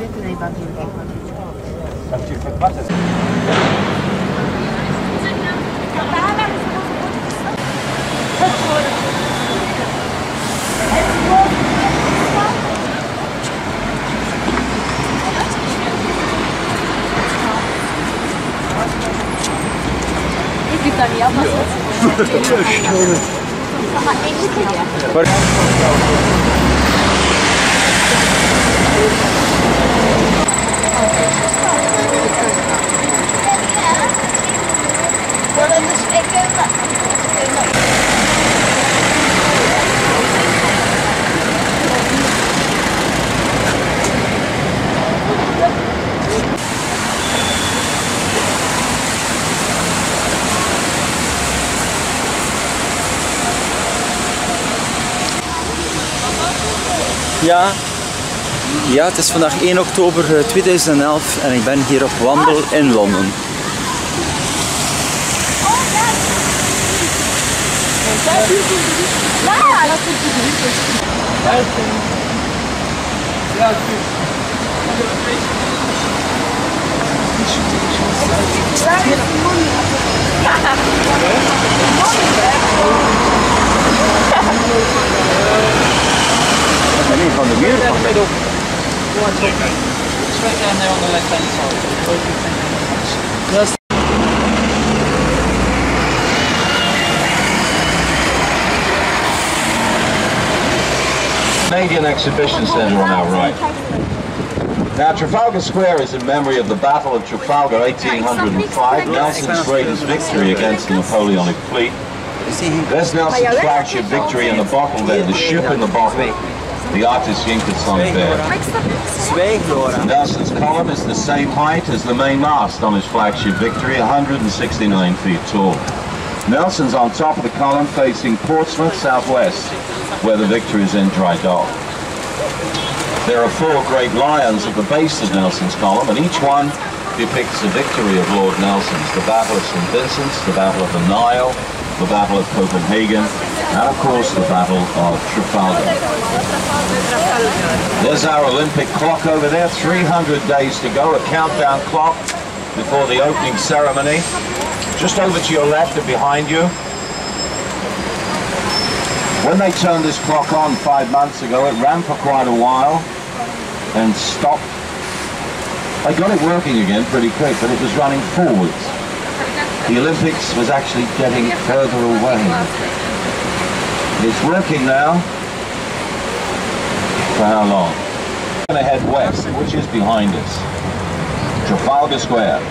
mnie to najbardziej podoba. Ja, het is vandaag 1 oktober 2011 en ik ben hier op wandel in Londen. Van de muur van de Straight down there on the left hand side. Yes. Canadian Exhibition Centre on our right. Now Trafalgar Square is in memory of the Battle of Trafalgar 1805, Nelson's greatest victory against the Napoleonic fleet. There's Nelson's flagship victory in the bottle there, the ship in the bottle. The artist inked it on there. Nelson's column is the same height as the main mast on his flagship victory, 169 feet tall. Nelson's on top of the column facing Portsmouth southwest, where the victory is in dry dock. There are 4 great lions at the base of Nelson's column, and each one depicts the victory of Lord Nelson's, the Battle of St. Vincent's, the Battle of the Nile, the Battle of Copenhagen, and of course the Battle of Trafalgar. There's our Olympic clock over there, 300 days to go, a countdown clock before the opening ceremony. Just over to your left and behind you. When they turned this clock on 5 months ago, it ran for quite a while and stopped. They got it working again pretty quick, but it was running forwards. The Olympics was actually getting further away. It's working now. For how long? We're going to head west, which is behind us. Trafalgar Square.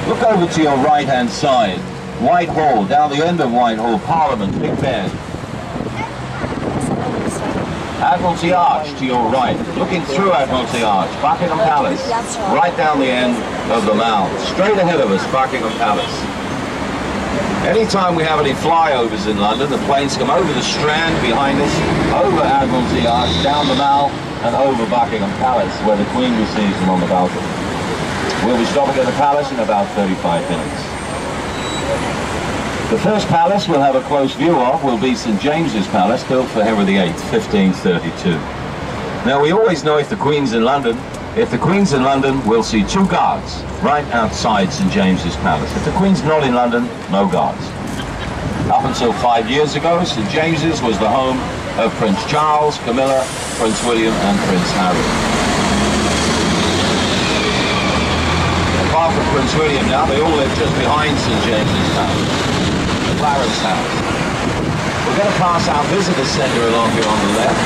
Look over to your right-hand side. Whitehall, down the end of Whitehall, Parliament, Big Ben. Admiralty Arch to your right. Looking through Admiralty Arch, Buckingham Palace. Right down the end of the Mall. Straight ahead of us, Buckingham Palace. Anytime we have any flyovers in London, the planes come over the Strand behind us, over Admiralty Arch, down the Mall, and over Buckingham Palace, where the Queen receives them on the balcony. We'll be stopping at the Palace in about 35 minutes. The first palace we'll have a close view of will be St. James's Palace, built for Henry VIII, 1532. Now we always know if the Queen's in London. If the Queen's in London, we'll see 2 guards right outside St. James's Palace. If the Queen's not in London, no guards. Up until 5 years ago, St. James's was the home of Prince Charles, Camilla, Prince William and Prince Harry. Apart from Prince William now, they all live just behind St. James's Palace, the Clarence House. We're going to pass our visitor centre along here on the left.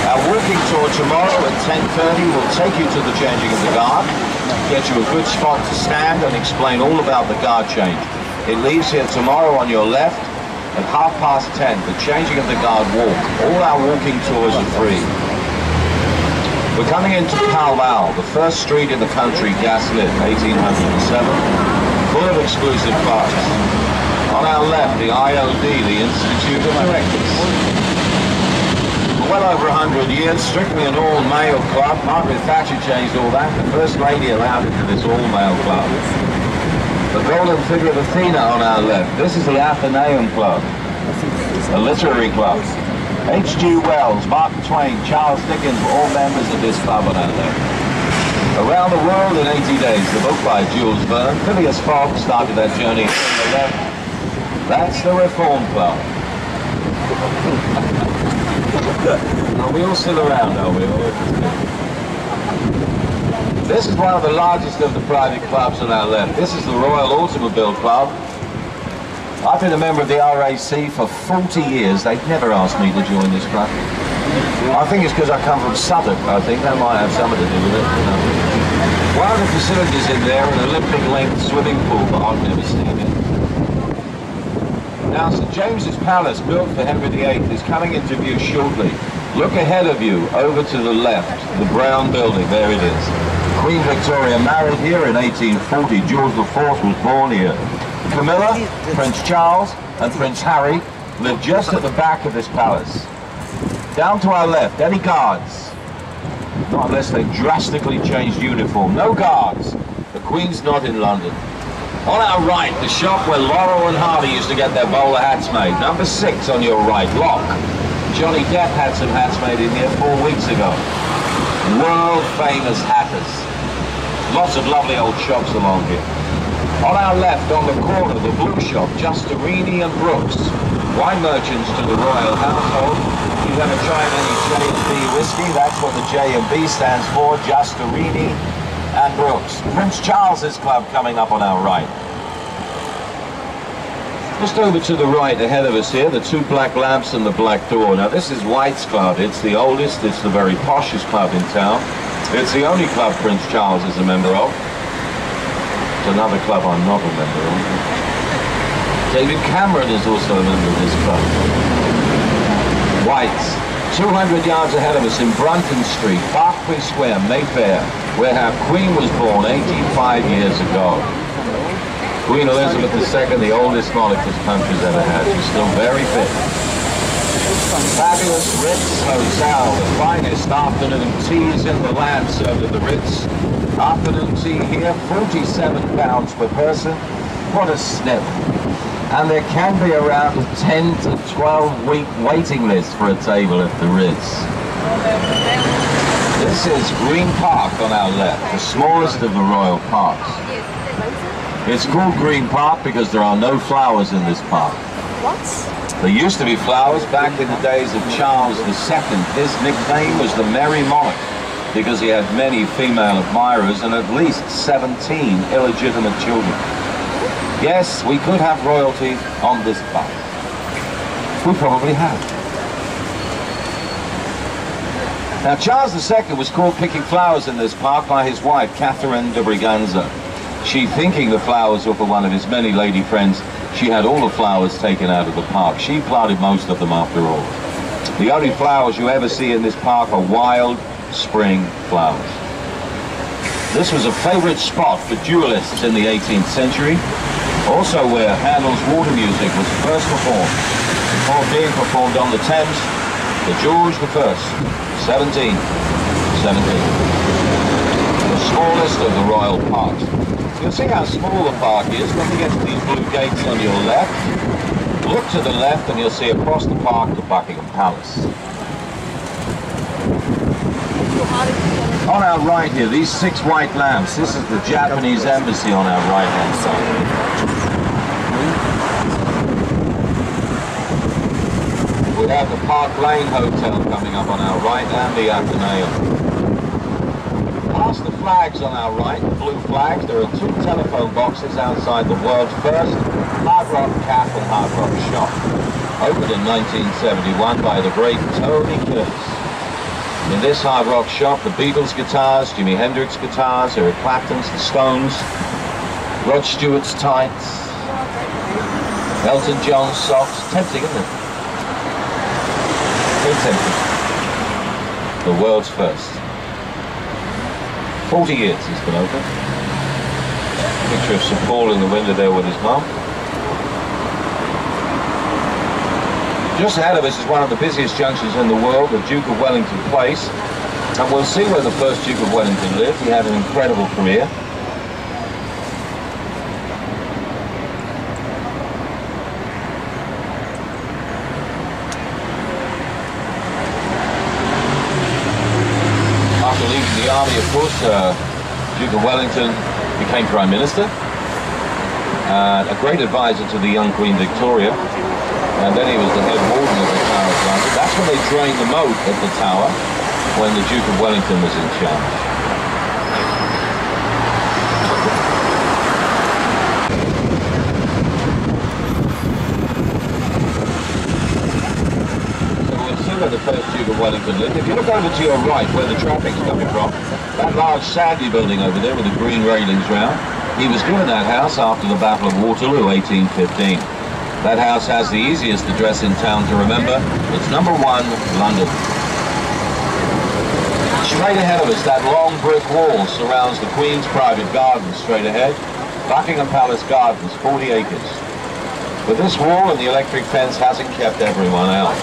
Our walking tour tomorrow at 10:30 will take you to the changing of the guard, get you a good spot to stand and explain all about the guard change. It leaves here tomorrow on your left at 10:30, the changing of the guard walk. All our walking tours are free. We're coming into Pall Mall, the first street in the country gas-lit, 1807, full of exclusive clubs. On our left, the IOD, the Institute of Directors. For well over 100 years, strictly an all-male club. Margaret Thatcher changed all that. The First Lady allowed it to this all-male club. The golden figure of Athena on our left. This is the Athenaeum Club, a literary club. H.G. Wells, Mark Twain, Charles Dickens were all members of this club on our left. Around the World in 80 Days, the book by Jules Verne. Phileas Fogg started that journey on the left. That's the Reform Club. Are we all still around, are we? This is one of the largest of the private clubs on our left. This is the Royal Automobile Club. I've been a member of the RAC for 40 years. They've never asked me to join this club. I think it's because I come from Southwark. I think that might have something to do with it. One of the facilities in there, an Olympic-length swimming pool, but I've never seen it. Now, St James's Palace, built for Henry VIII, is coming into view shortly. Look ahead of you, over to the left, the brown building, there it is. Queen Victoria married here in 1840. George IV was born here. Camilla, Prince Charles, and Prince Harry live just at the back of this palace. Down to our left, any guards? Not unless they've drastically changed uniform. No guards. The Queen's not in London. On our right, the shop where Laurel and Hardy used to get their bowler hats made. Number 6 on your right, Lock. Johnny Depp had some hats made in here 4 weeks ago. World famous hatters. Lots of lovely old shops along here. On our left, on the corner, the blue shop, Justerini and Brooks. Wine merchants to the royal household. If you've ever tried any J&B whiskey, that's what the J&B stands for, Justerini and Brooks. Prince Charles's club coming up on our right. Just over to the right ahead of us here, the 2 black lamps and the black door. Now this is White's Club. It's the oldest, it's the very poshest club in town. It's the only club Prince Charles is a member of. It's another club I'm not a member of. David Cameron is also a member of this club. White's. 200 yards ahead of us in Brunton Street, Berkeley Square, Mayfair, where our Queen was born 85 years ago. Queen Elizabeth II, the oldest monarch this country's ever had. She's still very fit. Fabulous Ritz Hotel, the finest afternoon teas in the land served at the Ritz. Afternoon tea here, £47 per person. What a snip. And there can be around a 10 to 12 week waiting list for a table at the Ritz. This is Green Park on our left, the smallest of the royal parks. It's called Green Park because there are no flowers in this park. What? There used to be flowers back in the days of Charles II. His nickname was the Merry Monarch because he had many female admirers and at least 17 illegitimate children. Yes, we could have royalty on this park. We probably have. Now, Charles II was caught picking flowers in this park by his wife, Catherine de Braganza. She, thinking the flowers were for one of his many lady friends, she had all the flowers taken out of the park. She planted most of them after all. The only flowers you ever see in this park are wild spring flowers. This was a favorite spot for duelists in the 18th century, also where Handel's water music was first performed, before being performed on the Thames, the George I, 1717. The smallest of the royal parks. You'll see how small the park is when you get to these blue gates on your left. Look to the left and you'll see across the park the Buckingham Palace. On our right here, these 6 white lamps, this is the Japanese embassy on our right-hand side. We have the Park Lane Hotel coming up on our right and the Athenaeum. Past the flags on our right, the blue flags, there are 2 telephone boxes outside the world's first Hard Rock Caf and Hard Rock shop, opened in 1971 by the great Tony Curtis. In this Hard Rock shop, the Beatles guitars, Jimi Hendrix guitars, Eric Clapton's, the Stones, Rod Stewart's tights, Elton John's socks. Tempting, isn't it? Very tempting. The world's first. 40 years it's been open. Picture of St Paul in the window there with his mum. Just ahead of us is one of the busiest junctions in the world, the Duke of Wellington Place. And we'll see where the first Duke of Wellington lived. He had an incredible career. the army, of course, Duke of Wellington became Prime Minister, a great advisor to the young Queen Victoria, and then he was the head warden of the Tower of London. That's when they drained the moat at the Tower, when the Duke of Wellington was in charge. Where the first Duke of Wellington lived. If you look over to your right, where the traffic's coming from, that large sandy building over there with the green railings round, he was given that house after the Battle of Waterloo, 1815. That house has the easiest address in town to remember. It's number 1, London. Straight ahead of us, that long brick wall surrounds the Queen's private garden straight ahead. Buckingham Palace Gardens, 40 acres. But this wall and the electric fence hasn't kept everyone out.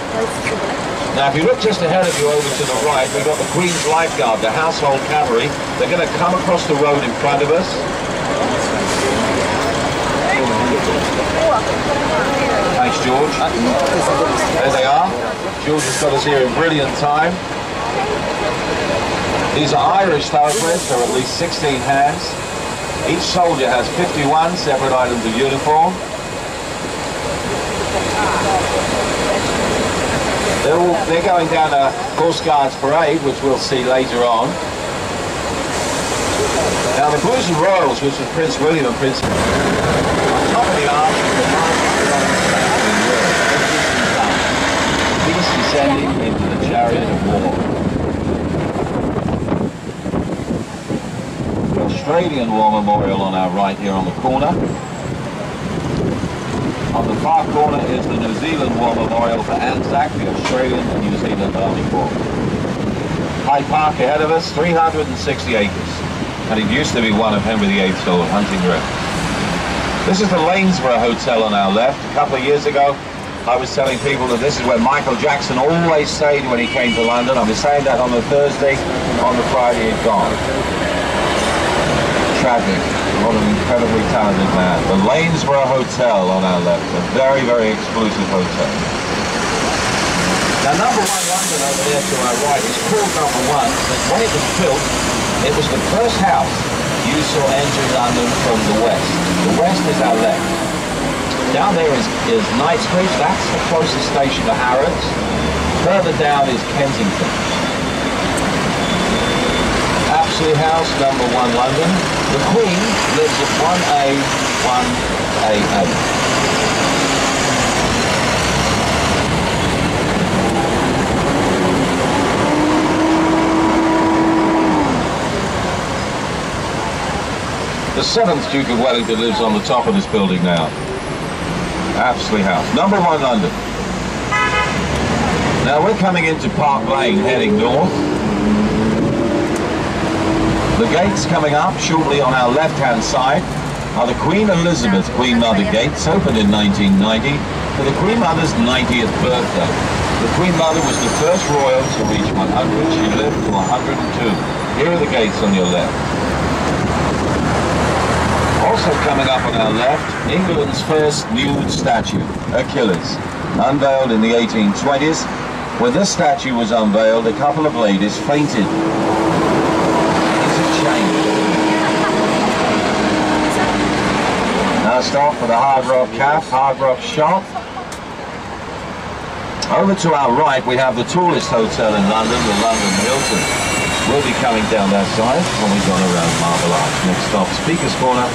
Now, if you look just ahead of you over to the right, we've got the Queen's Lifeguard, the Household Cavalry. They're going to come across the road in front of us. Thanks, George. There they are. George has got us here in brilliant time. These are Irish thoroughbreds. There are at least 16 hands. Each soldier has 51 separate items of uniform. They're going down a Horse Guards parade, which we'll see later on. Now the Blues and Royals, which was Prince William and Prince... On top of the arch is the largest peace descending into the chariot of war. The Australian War Memorial on our right here on the corner. On the far corner is the New Zealand War Memorial for Anzac, the Australian and New Zealand Army Corps. Hyde Park ahead of us, 360 acres. And it used to be one of Henry VIII's old hunting grounds. This is the Lanesborough Hotel on our left. A couple of years ago, I was telling people that this is where Michael Jackson always stayed when he came to London. I was saying that on the Thursday, on the Friday he'd gone. Tragic. What an incredibly talented man. The Lanesborough Hotel on our left, a very, very exclusive hotel. Now, number 1 London over there to our right is called number 1, but when it was built, it was the first house you saw enter London from the west. The west is our left. Down there is Knightsbridge, that's the closest station to Harrods. Further down is Kensington. Apsley House, number 1 London. The Queen lives at 1A, 1AA. The 7th Duke of Wellington lives on the top of this building now. Apsley House, number 1 London. Now we're coming into Park Lane, heading north. The gates coming up shortly on our left-hand side are the Queen Elizabeth Queen Mother gates, opened in 1990 for the Queen Mother's 90th birthday. The Queen Mother was the first royal to reach 100. She lived to 102. Here are the gates on your left. Also coming up on our left, England's first nude statue, Achilles, unveiled in the 1820s. When this statue was unveiled, a couple of ladies fainted. Now stop for the Hard Rock Cafe, Hard Rock Shop. Over to our right we have the tallest hotel in London, the London Hilton. We'll be coming down that side when we've gone around Marble Arch. Next stop, Speaker's Corner,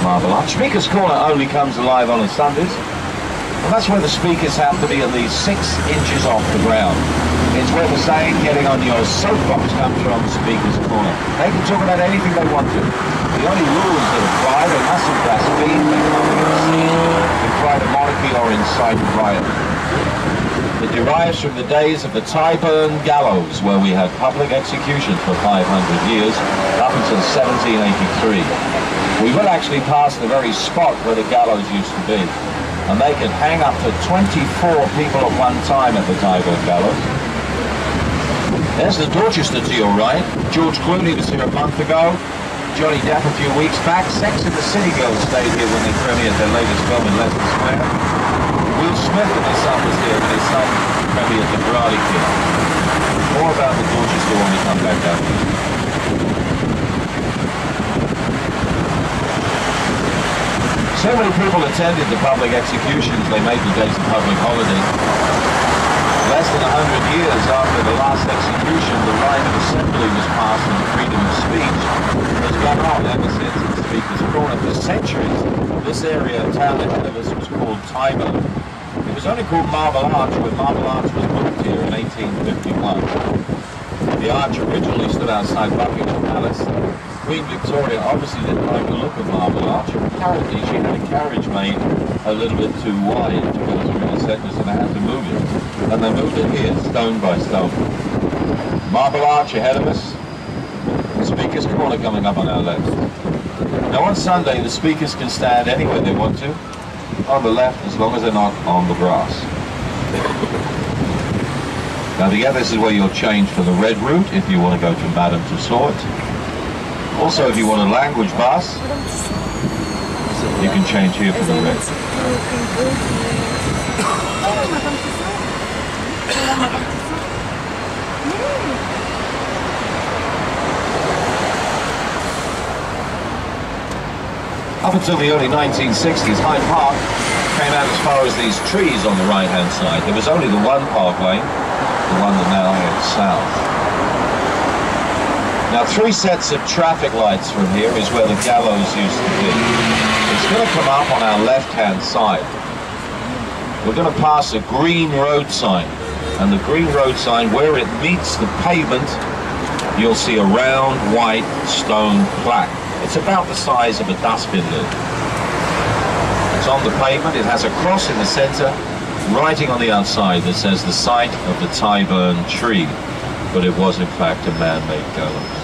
Marble Arch. Speaker's Corner only comes alive on Sundays. And that's where the speakers have to be at least 6 inches off the ground. It's where the saying, getting on your soapbox, comes from Speaker's Corner. They can talk about anything they want to. The only rules that apply, they mustn't blaspheme, they can't be obscene, decry the monarchy or incite riot. It derives from the days of the Tyburn Gallows, where we had public execution for 500 years, up until 1783. We will actually pass the very spot where the gallows used to be. And they could hang up to 24 people at one time at the Tyburn Gallows. There's the Dorchester to your right. George Clooney was here a month ago. Johnny Depp a few weeks back. Sex and the City Girls stayed here when they premiered their latest film in Leicester Square. Will Smith and his son was here when his son premiered The Karate Kid. More about the Dorchester when we come back down here. So many people attended the public executions, they made the days a public holiday. Less than 100 years after the last execution, the right of assembly was passed and freedom of speech has gone on ever since in Speaker's Corner. For centuries, this area of town ahead of us was called Tyburn. It was only called Marble Arch when Marble Arch was moved here in 1851. The arch originally stood outside Buckingham Palace. Queen Victoria obviously didn't like the look of Marble Arch. Apparently she had a carriage made a little bit too wide to go through the centre, so they had to move it. And they moved it here, stone by stone. Marble Arch ahead of us. The Speaker's Corner coming up on our left. Now on Sunday, the speakers can stand anywhere they want to, on the left, as long as they're not on the grass. Now together, this is where you'll change for the red route if you want to go to Madame Tussauds. Also, if you want a language bus, you can change here for the red. Up until the early 1960s, Hyde Park came out as far as these trees on the right-hand side. There was only the one park lane, the one that now heads south. Now, 3 sets of traffic lights from here is where the gallows used to be. It's going to come up on our left-hand side. We're going to pass a green road sign. And the green road sign, where it meets the pavement, you'll see a round white stone plaque. It's about the size of a dustbin lid. It's on the pavement. It has a cross in the center, writing on the outside that says the site of the Tyburn tree. But it was in fact a man-made gallows.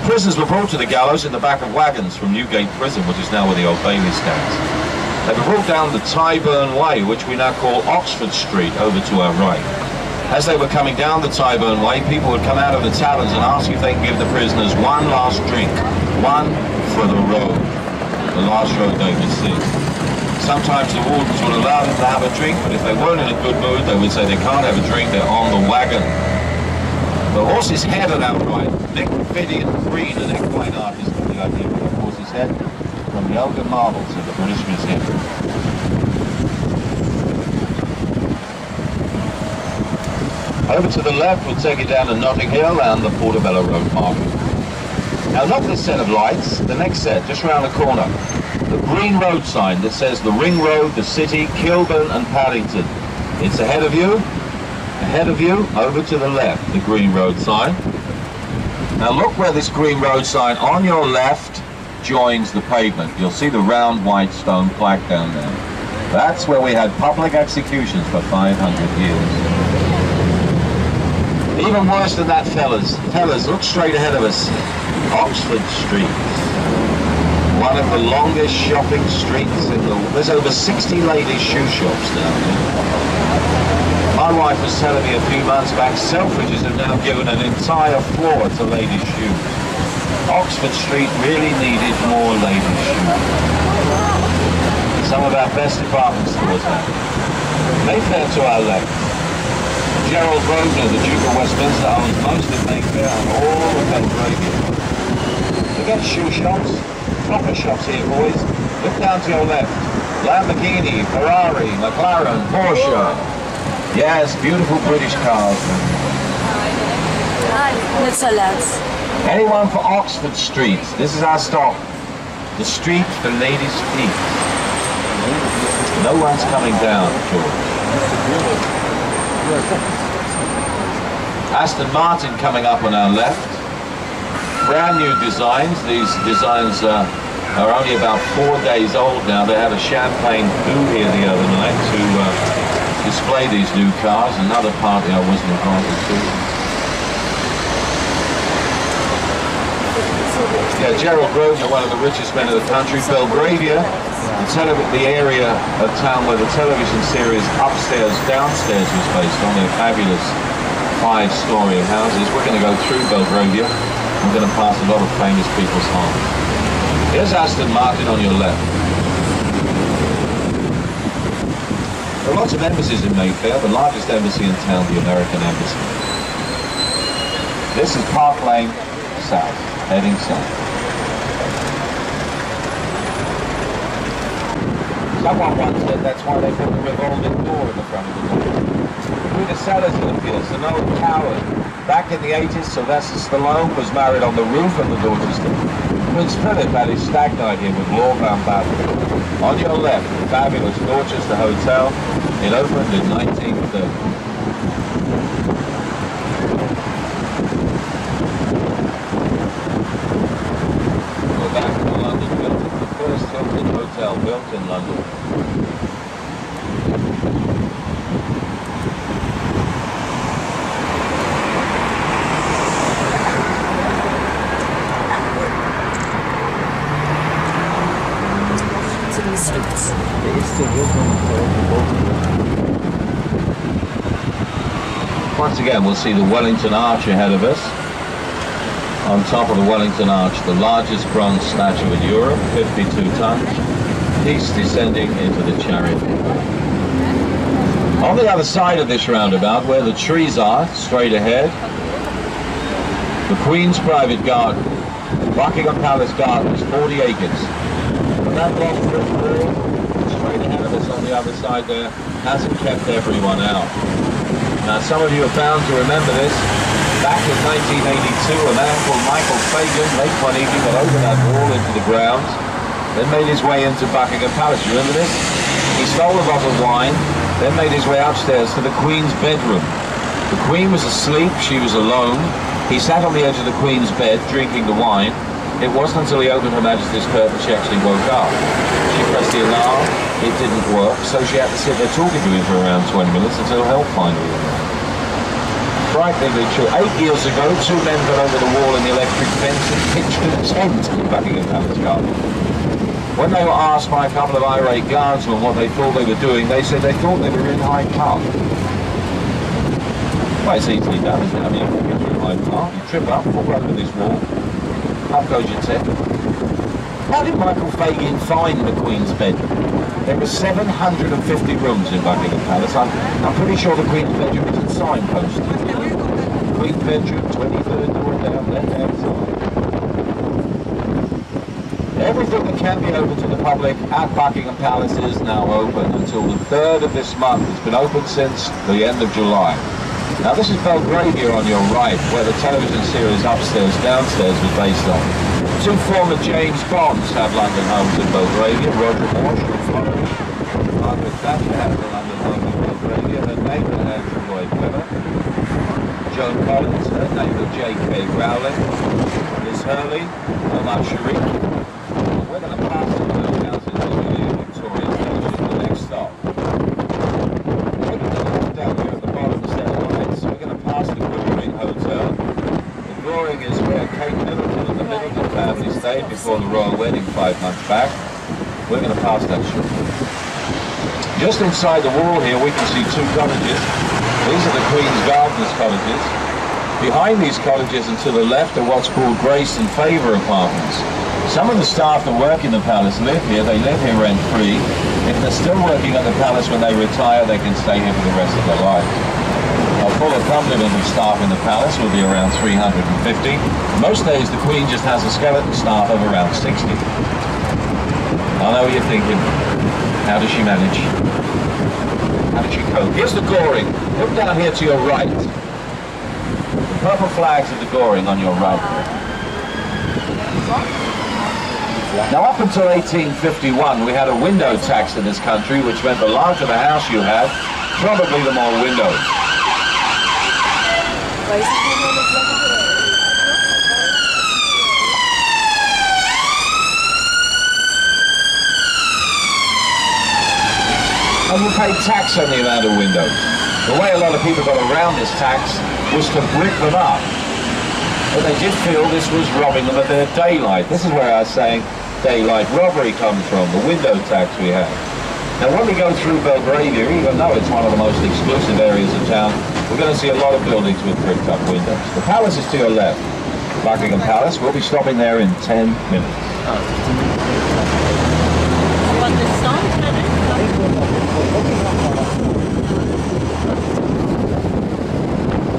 Prisoners were brought to the gallows in the back of wagons from Newgate Prison, which is now where the Old Bailey stands. They were brought down the Tyburn Way, which we now call Oxford Street, over to our right. As they were coming down the Tyburn Way, people would come out of the taverns and ask if they can give the prisoners one last drink, one for the road, the last road they would see. Sometimes the wardens would allow them to have a drink, but if they weren't in a good mood, they would say they can't have a drink, they're on the wagon. The horse's head on our right, Nick Fidian Green, an equine artist, got the idea for the horse's head from the Elgin Marbles at the British Museum. Over to the left, we'll take you down to Notting Hill and the Portobello Road Market. Now not this set of lights, the next set, just round the corner. The green road sign that says the Ring Road, the City, Kilburn and Paddington. It's ahead of you. Ahead of you, over to the left, the green road sign. Now look where this green road sign on your left joins the pavement. You'll see the round white stone plaque down there. That's where we had public executions for 500 years. Even worse than that, fellas. Fellas, look straight ahead of us. Oxford Street. One of the longest shopping streets in the world. There's over 60 ladies' shoe shops down here. My wife was telling me a few months back, Selfridges have now given an entire floor to ladies' shoes. Oxford Street really needed more ladies' shoes. Some of our best department stores now. Mayfair to our left. Gerald Grosvenor, the Duke of Westminster, owns most of Mayfair and all of Belgravia. Forget shoe shops, proper shops here, boys. Look down to your left. Lamborghini, Ferrari, McLaren, Porsche. Yes, beautiful British cars. That's a lot. Anyone for Oxford Street? This is our stop. The street for ladies' feet. No one's coming down, George. Aston Martin coming up on our left. Brand new designs. These designs are only about 4 days old now. They had a champagne coup here the other night to display these new cars. Another party I wasn't invited to. Yeah, Gerald Grosvenor, one of the richest men of the country. Belgravia, the area of town where the television series Upstairs, Downstairs was based on, their fabulous 5-story houses. We're going to go through Belgravia. We're going to pass a lot of famous people's homes. Here's Aston Martin on your left. There are lots of embassies in Mayfair, the largest embassy in town, the American Embassy. This is Park Lane South, heading south. Someone once said that's why they put the revolving door in the front of the door. Through the cellars it appears, an old coward. Back in the 80s, Sylvester Stallone was married on the roof of the Dorchester. Prince Philip had his stag night here with Lord Mountbatten. On your left, the fabulous Dorchester Hotel. It opened in 1930. We're back in the London Hilton, the first Hilton hotel built in London. Once again, we'll see the Wellington Arch ahead of us. On top of the Wellington Arch, the largest bronze statue in Europe, 52 tons. Peace descending into the chariot. On the other side of this roundabout, where the trees are, straight ahead, the Queen's private garden. Buckingham Palace Garden is 40 acres. And that long brick wall, straight ahead of us on the other side there, hasn't kept everyone out. Now some of you are bound to remember this. Back in 1982, a man called Michael Fagan, late one evening, went over that wall into the grounds, then made his way into Buckingham Palace. You remember this? He stole a bottle of wine, then made his way upstairs to the Queen's bedroom. The Queen was asleep, she was alone. He sat on the edge of the Queen's bed, drinking the wine. It wasn't until he opened Her Majesty's curtain she actually woke up. She pressed the alarm, it didn't work, so she had to sit there talking to him for around 20 minutes until help finally arrived. Frighteningly true. 8 years ago, 2 men got over the wall in the electric fence and pitched a tent in Buckingham Palace Garden. When they were asked by a couple of irate guardsmen what they thought they were doing, they said they thought they were in Hyde Park. Well, it's easily done, isn't it? I mean, you get through Hyde Park, you trip up, fall over this wall, up goes your tent. How did Michael Fagan find the Queen's bed? There were 750 rooms in Buckingham Palace. I'm pretty sure the Queen's bedroom isn't signposted. Queen's bedroom, 23rd door down, left-hand side. Everything that can be open to the public at Buckingham Palace is now open until the 3rd of this month. It's been open since the end of July. Now this is Belgravia on your right, where the television series Upstairs, Downstairs was based on. 2 former James Bonds have London homes in Belgravia. Roger Moore, Sean Connery. Margaret Thatcher has a London home in Belgravia. Her neighbour, Andrew Lloyd Webber. Joan Collins, her neighbour, J.K. Rowling. Liz Hurley, Omar Sharif. We're going to pass the houses as we leave Victoria Station, the next stop. We're going to walk down here at the bottom instead of lights. We're going to pass the Goring Hotel. The Goring is where Kate Middleton and the Middleton family stayed before the royal wedding 5 months back. We're going to pass that shortly. Just inside the wall here we can see 2 cottages. These are the Queen's Gardens cottages. Behind these cottages and to the left are what's called Grace and Favour apartments. Some of the staff that work in the palace live here. They live here rent-free. If they're still working at the palace when they retire, they can stay here for the rest of their life. A full complement of staff in the palace will be around 350. Most days the Queen just has a skeleton staff of around 60. I know what you're thinking. How does she manage? How does she cope? Here's the Goring. Look down here to your right. The purple flags of the Goring on your right. Now up until 1851 we had a window tax in this country, which meant the larger the house you had, probably the more windows. And you paid tax on the amount of windows. The way a lot of people got around this tax was to brick them up. But they did feel this was robbing them of their daylight. This is where I was saying daylight robbery comes from, the window tax we have. Now when we go through Belgravia, even though it's one of the most exclusive areas of town, we're going to see a lot of buildings with bricked up windows. The palace is to your left. Buckingham Palace, we'll be stopping there in 10 minutes.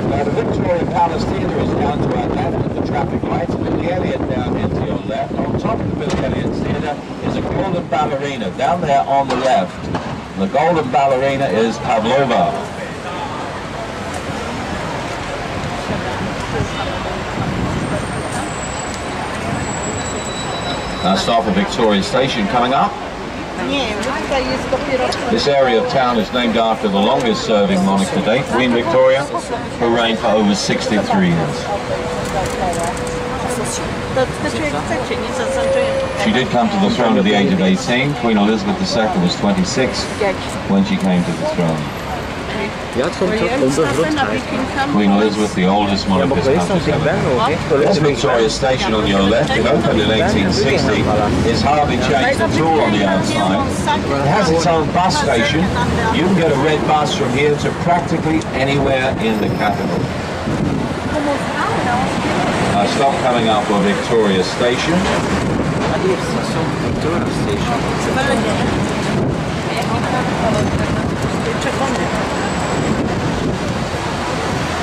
Now the Victoria Victoria Palace Theatre is down to our left at the traffic lights, and Billy Elliot down here to your left. On top of the Billy Elliot Theatre is a golden ballerina down there on the left. The golden ballerina is Pavlova. Now stop at Victoria Station coming up. This area of town is named after the longest serving monarch to date, Queen Victoria, who reigned for over 63 years. She did come to the throne at the age of 18. Queen Elizabeth II was 26 when she came to the throne. Queen Elizabeth, the oldest monarch this country's ever had. There's Victoria Station on your left. It opened in 1860. It's hardly changed at all on the outside. It has its own bus station. You can get a red bus from here to practically anywhere in the capital. Now stop coming up for Victoria Station.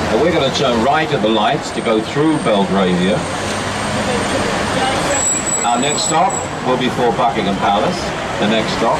Now we're going to turn right at the lights to go through Belgravia. Our next stop will be for Buckingham Palace. The next stop.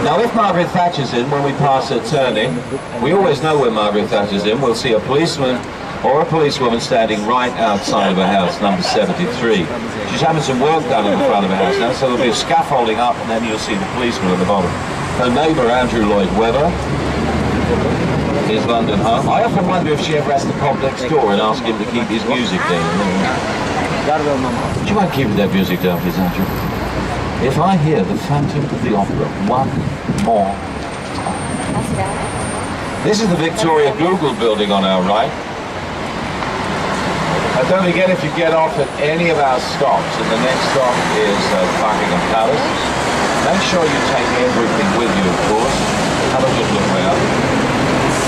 Now if Margaret Thatcher's in when we pass her turning, we always know when Margaret Thatcher's in. We'll see a policeman or a policewoman standing right outside of her house, number 73. She's having some work done in the front of her house now, so there'll be a scaffolding up and then you'll see the policeman at the bottom. Her neighbour, Andrew Lloyd Webber, is London home. I often wonder if she ever has to pop next door and ask him to keep his music down. Would you mind keeping that music down, please, Andrew? If I hear the Phantom of the Opera one more time. This is the Victoria Google building on our right. Don't forget, if you get off at any of our stops, and the next stop is Buckingham Palace, make sure you take everything with you, of course. Have a good look around.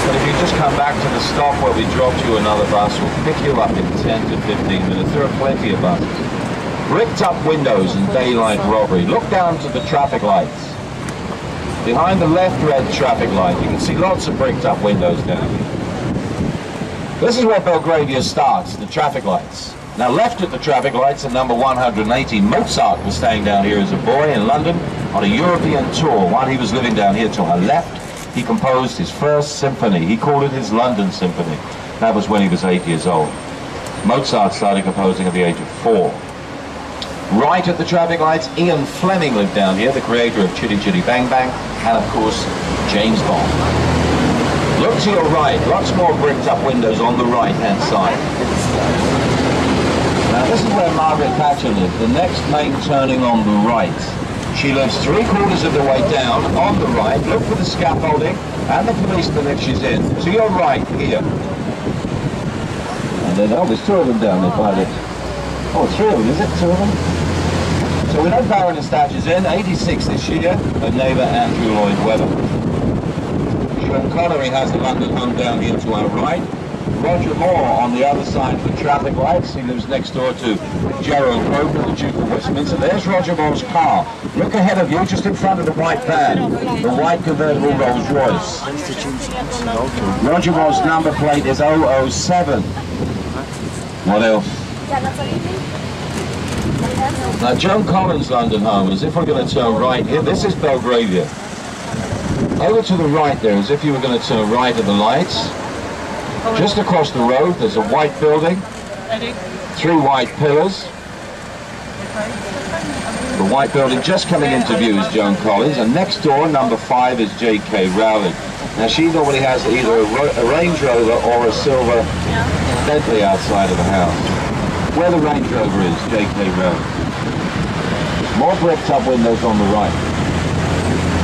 But if you just come back to the stop where we dropped you, another bus will pick you up in 10 to 15 minutes. There are plenty of buses. Bricked up windows and daylight robbery. Look down to the traffic lights. Behind the left red traffic light, you can see lots of bricked up windows down here. This is where Belgravia starts, the traffic lights. Now left at the traffic lights at number 180, Mozart was staying down here as a boy in London on a European tour. While he was living down here to our left, he composed his first symphony. He called it his London Symphony. That was when he was 8 years old. Mozart started composing at the age of 4. Right at the traffic lights, Ian Fleming lived down here, the creator of Chitty Chitty Bang Bang, and of course, James Bond. Look to your right, lots more bricked up windows on the right-hand side. Now this is where Margaret Thatcher lived, the next main turning on the right. She lives 3/4 of the way down, on the right. Look for the scaffolding and the policeman if she's in. To your right, here. And then, oh, there's 2 of them down there by the... Oh, 3 of them, is it? 2 of them? So we know Baroness Thatcher's in, 86 this year, her neighbour Andrew Lloyd Webber. Sean Connery has the London home down here to our right. Roger Moore on the other side of the traffic lights. He lives next door to Gerald Grosvenor, the Duke of Westminster. There's Roger Moore's car. Look ahead of you, just in front of the white van, the white convertible Rolls Royce. Roger Moore's number plate is 007. What else? Now Joan Collins' London home, as if we're going to turn right here. This is Belgravia. Over to the right there, as if you were going to turn right at the lights. Just across the road, there's a white building, 3 white pillars. The white building just coming into view is Joan Collins, and next door, number 5, is J.K. Rowling. Now she normally has either a Range Rover or a silver Bentley outside of the house. Where the Range Rover is, J.K. Rowling. More bricked up windows on the right.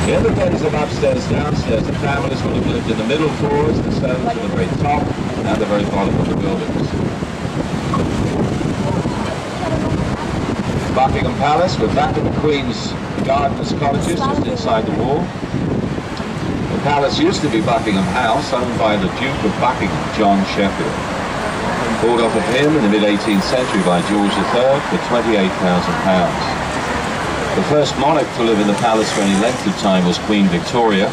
In the days of upstairs, downstairs, the families would have lived in the middle floors, the stones at the very top, and the very bottom of the buildings. Buckingham Palace, we're back at the Queen's Gardens cottages, just inside the wall. The palace used to be Buckingham House, owned by the Duke of Buckingham, John Sheffield. Bought off of him in the mid-18th century by George III for £28,000. The first monarch to live in the palace for any length of time was Queen Victoria.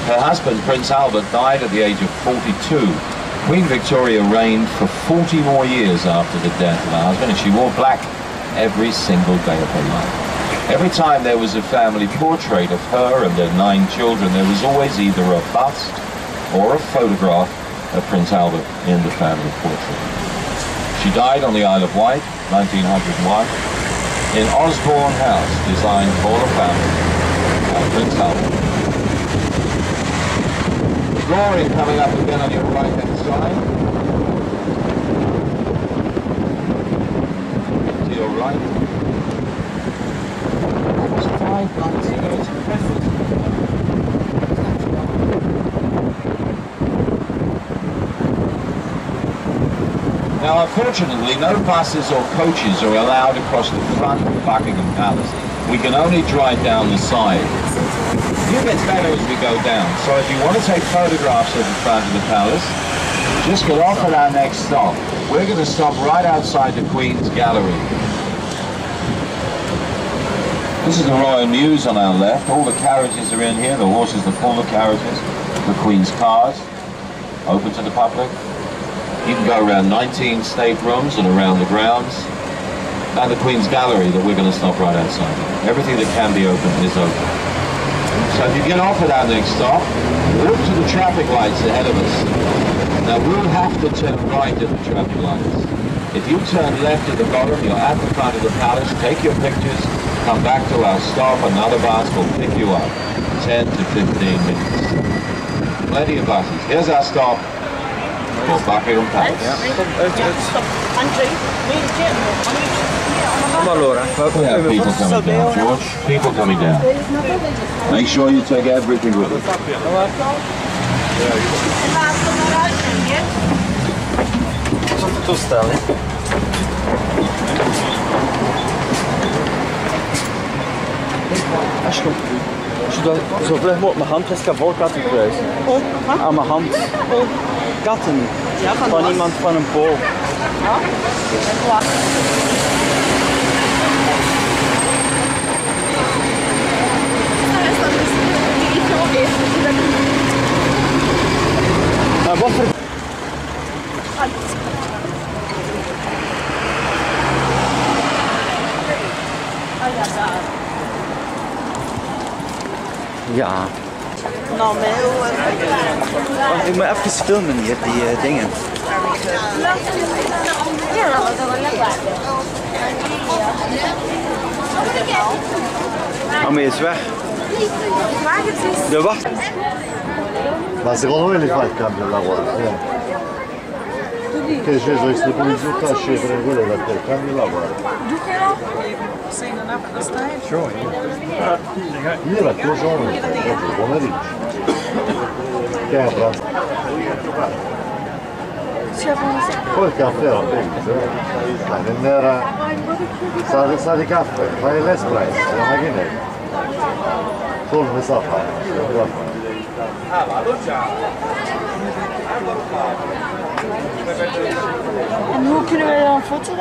Her husband, Prince Albert, died at the age of 42. Queen Victoria reigned for 40 more years after the death of her husband, and she wore black every single day of her life. Every time there was a family portrait of her and their 9 children, there was always either a bust or a photograph of Prince Albert in the family portrait. She died on the Isle of Wight, 1901, in Osborne House, designed for the family by Prince Albert. Flooring coming up again on your right-hand side. To your right. Almost 5 months ago. It's impressive. Now, unfortunately, no buses or coaches are allowed across the front of Buckingham Palace. We can only drive down the side. It gets better as we go down, so if you want to take photographs of the front of the palace, just get off at our next stop. We're going to stop right outside the Queen's Gallery. This is the Royal Mews on our left. All the carriages are in here, the horses that pull the carriages, the Queen's cars, open to the public. You can go around 19 staterooms and around the grounds, and the Queen's Gallery that we're going to stop right outside. Everything that can be open is open. So if you get off at our next stop, walk to the traffic lights ahead of us. Now we'll have to turn right at the traffic lights. If you turn left at the bottom, you're at the front of the palace, take your pictures, come back to our stop, another bus will pick you up. 10 to 15 minutes. Plenty of buses. Here's our stop for Buckingham Palace. Allora, We have people coming down, George. People coming down. Make sure you take everything with you. Zonder toestel, hè? Als je dat zo vlug mogelijk mijn hand kan volkatten kruisen. Aan mijn hand. Katten. Van iemand van een pool. Maar wat voor... Ja. Ik moet even filmen hier, die dingen. Maar je is weg. De wacht. Ma secondo me li fa il cambio alla volta. Che c'è questo punto scendere quello perché il cambio la volta. Io la tua giorno, oggi pomeriggio. Terra. Poi il caffè la prendi, non era... sa di caffè, fai l'espresso, la macchinetta. Solo mi sa fare. En hoe kunnen we dan foto's?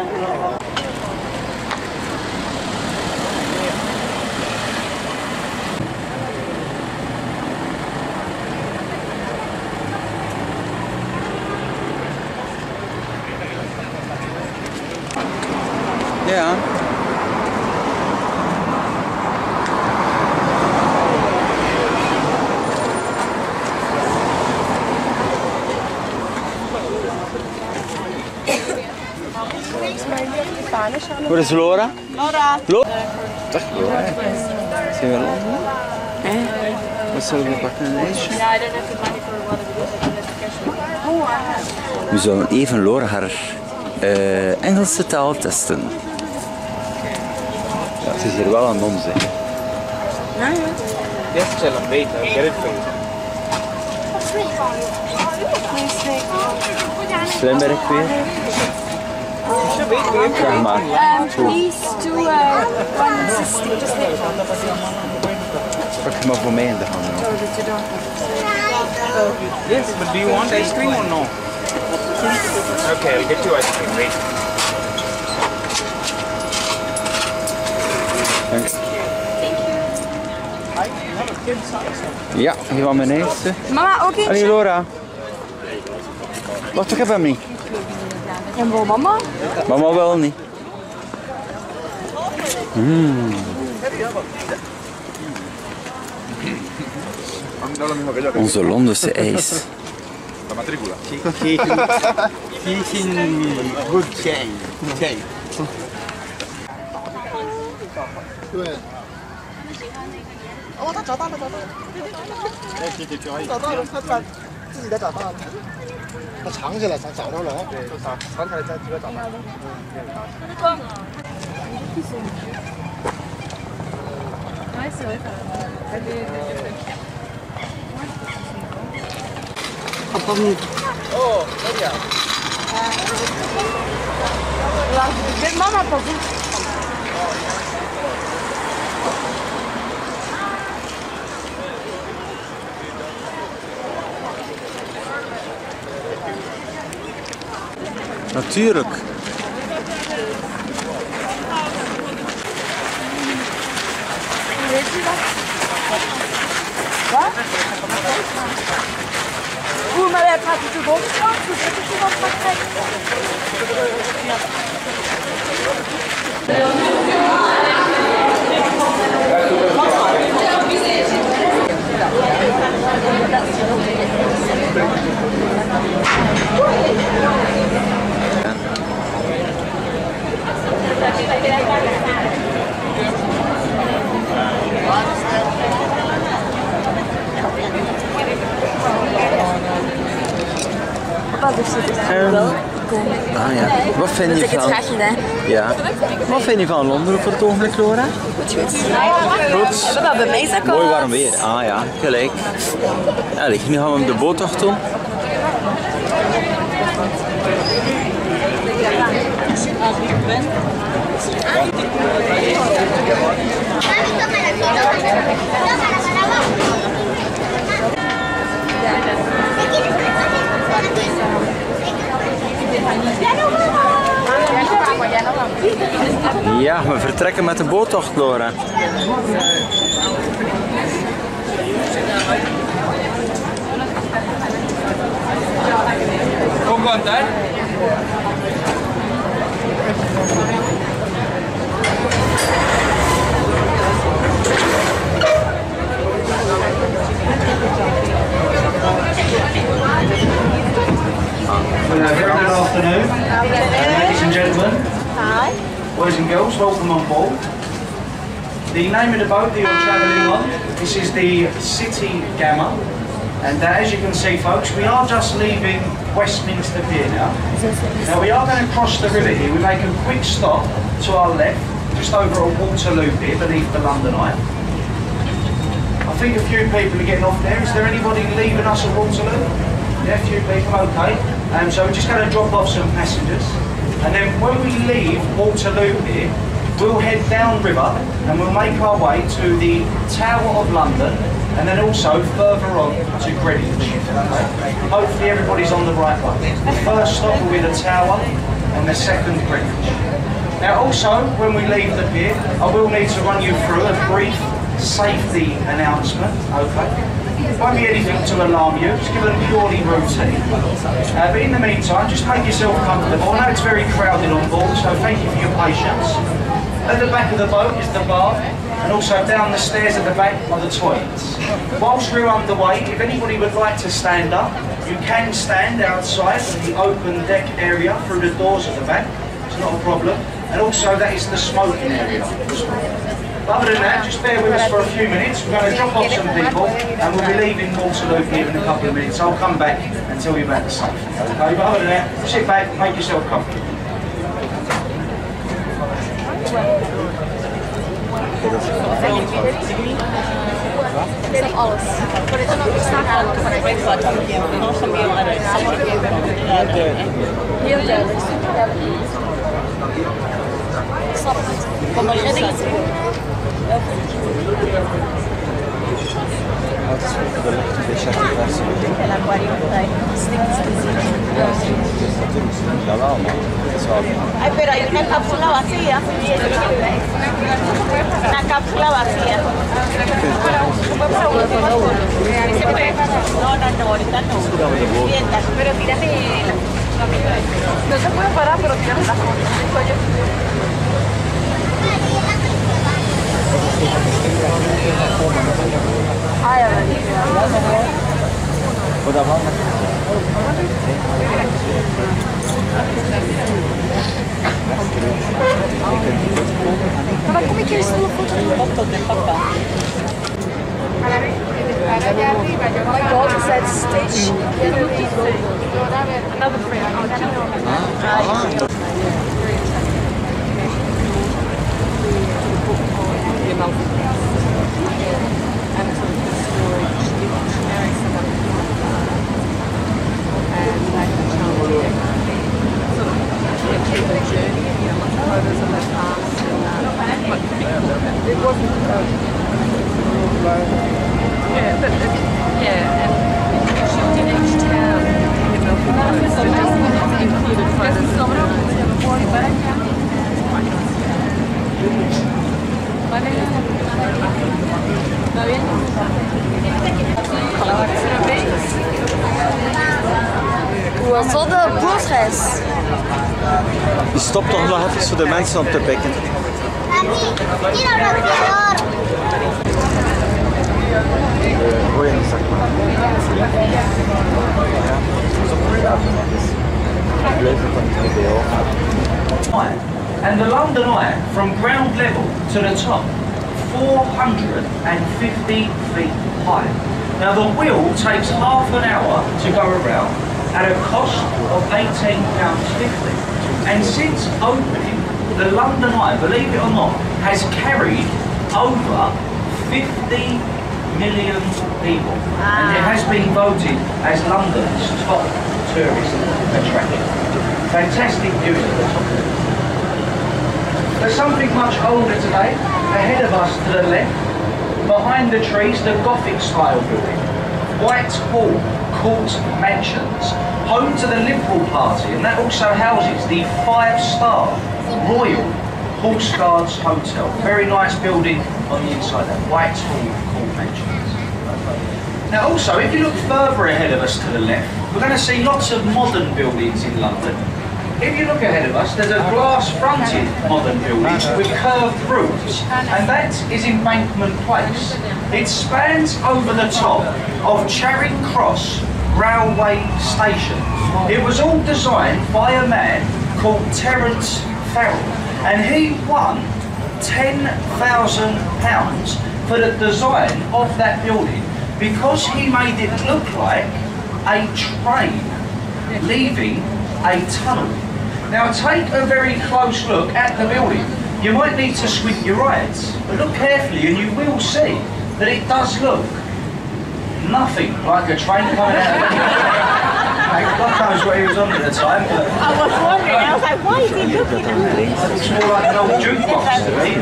Ja. Waar is Laura? Laura. Dag Laura. Zijn we al? Wat zullen we pakken? Een ijsje? Ja, I don't have the money for what it is. We zullen even Laura haar Engelse taal testen. Ja, het is hier wel aan ons, hè. Ja, ja. Yes, tell them, wait, I'll get it for you. Slimmerk weer. Zeg maar. Please do 160, just like Pak je maar voor mij in de hand. Yes, but do you want ice cream or no? Okay, I'll get you ice cream, wait. Thanks. Ja, hier gaan we eten. Mama, ook eentje? Hallo Laura. Wacht, ik heb hem niet. En voor mama? Mama wel niet. Onze Londense ijs. La matricola. She's in good shape. Dit mama pas doen. Natuurlijk. Weet je dat? Wat? Oeh, maar hij gaat natuurlijk ook staan. Dus dat is wel perfect. Ja. Wat vind je van? Ja. Wat vind je van Londen voor het ogenblik, Laura? Goed. Goed. We hebben bij mij Mooi warm weer. Ah ja, gelijk. Allee, nu gaan we de boottocht doen. Ja, we vertrekken met de boottocht, Laura. Kom contar. Good afternoon, ladies and gentlemen, boys and girls, welcome on board. The name of the boat that you're travelling on, this is the City Gamma, and as you can see folks, we are just leaving Westminster Pier now. Now we are going to cross the river here. We make a quick stop to our left, just over a Waterloo Pier beneath the London Eye. I think a few people are getting off there. Is there anybody leaving us at Waterloo? Yeah, a few people, okay. So we're just going to drop off some passengers. And then when we leave Waterloo Pier, we'll head downriver and we'll make our way to the Tower of London and then also further on to Greenwich. Okay? Hopefully everybody's on the right one. The first stop will be the Tower and the second Greenwich. Now also, when we leave the pier, I will need to run you through a brief safety announcement, okay? It won't be anything to alarm you, it's given purely routine. But in the meantime, just make yourself comfortable. I know it's very crowded on board, so thank you for your patience. At the back of the boat is the bar, and also down the stairs at the back are the toilets. Whilst we're underway, if anybody would like to stand up, you can stand outside in the open deck area through the doors at the back. It's not a problem. And also that is the smoking area. Other than that, just bear with us for a few minutes. We're going to drop off some people and we'll be leaving Waterloo here in a couple of minutes. I'll come back and tell you about the safety. Okay, but other than that, sit back, make yourself comfortable. das für die deixar de graça. El acuario está Ay, pero hay una cápsula vacía. Una cápsula vacía. No, ahorita no. Pero tírame la. No se puede parar, pero tírame la foto. Ay, a ver. Papá, come quieres solo foto de papá? Oh my God, is that Stitch? Another friend. It wasn't yeah, but yeah, and in each town so just included photos. Hoe zal de proces? Je stopt toch nog even voor de mensen op te pikken. And the London Eye, from ground level to the top, 450 feet high. Now the wheel takes half an hour to go around at a cost of £18.50. And since opening, the London Eye, believe it or not, has carried over 50 million people. And it has been voted as London's top tourist attraction. Fantastic views at the top. There's something much older today. Ahead of us to the left, behind the trees, the Gothic style building. Whitehall Court Mansions, home to the Liberal Party, and that also houses the 5-star Royal Horse Guards Hotel. Very nice building on the inside, that Whitehall Court Mansions. Now also, if you look further ahead of us to the left, we're going to see lots of modern buildings in London. If you look ahead of us, there's a glass-fronted modern building with curved roofs, and that is Embankment Place. It spans over the top of Charing Cross Railway Station. It was all designed by a man called Terence Farrell, and he won £10,000 for the design of that building because he made it look like a train leaving a tunnel. Now take a very close look at the building. You might need to squint your eyes, but look carefully and you will see that it does look nothing like a train coming out of it. God knows what he was on at the time, but I was wondering, I was like, why is he looking at me? it's more like an old jukebox to me.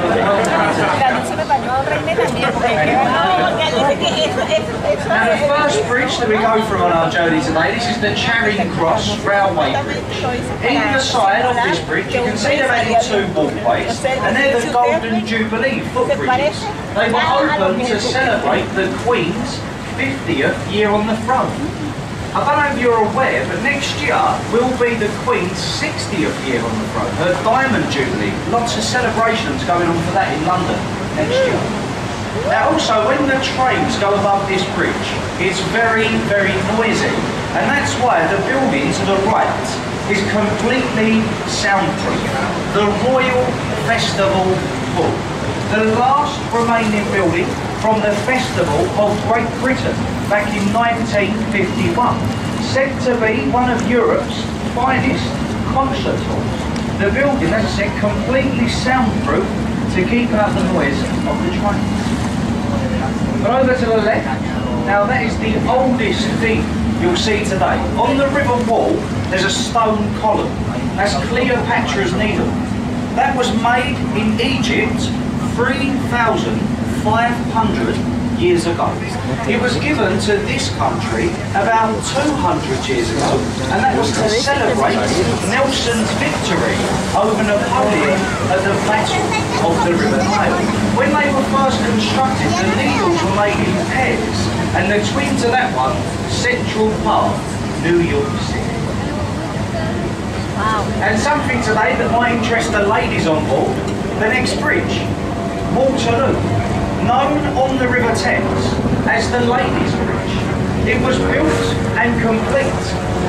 Now the first bridge that we go through on our journey today, this is the Charing Cross Railway Bridge. Either side of this bridge you can see they've added 2 walkways, and they're the Golden Jubilee footbridges. They were opened to celebrate the Queen's 50th year on the throne. I don't know if you're aware, but next year will be the Queen's 60th year on the throne, her Diamond Jubilee. Lots of celebrations going on for that in London next year. Now also, when the trains go above this bridge, it's very, very noisy. And that's why the building to the right is completely soundproof. The Royal Festival Hall. The last remaining building from the Festival of Great Britain back in 1951. Said to be one of Europe's finest concert halls. The building, as I said, completely soundproof to keep out the noise of the trains. But over to the left, now that is the oldest thing you'll see today. On the river wall, there's a stone column. That's Cleopatra's Needle. That was made in Egypt 3,500 years ago. It was given to this country about 200 years ago, and that was to celebrate Nelson's victory over Napoleon at the Battle of the River Nile. When they were first constructed, the needles were made in pairs, and the twin to that one, Central Park, New York City. Wow. And something today that might interest the ladies on board, the next bridge, Waterloo, known on the River Thames as the Ladies' Bridge. It was built and complete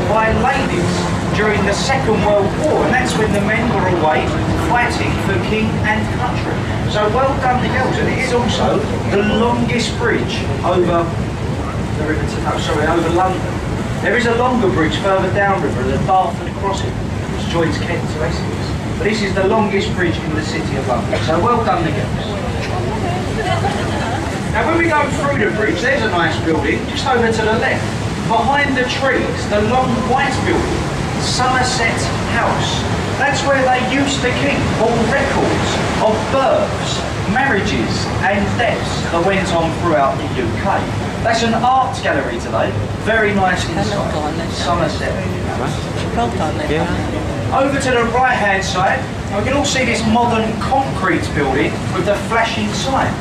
by ladies during the Second World War, and that's when the men were away fighting for king and country. So well done the girls, and it is also the longest bridge over the river, over London. There is a longer bridge further downriver, the Dartford Crossing, which joins Kent to Essex. But this is the longest bridge in the city of London, so well done the girls. Now when we go through the bridge, there's a nice building just over to the left. Behind the trees, the long white building, Somerset House. That's where they used to keep all records of births, marriages and deaths that went on throughout the UK. That's an art gallery today. Very nice inside. Somerset. Over to the right hand side, we can all see this modern concrete building with the flashing sign,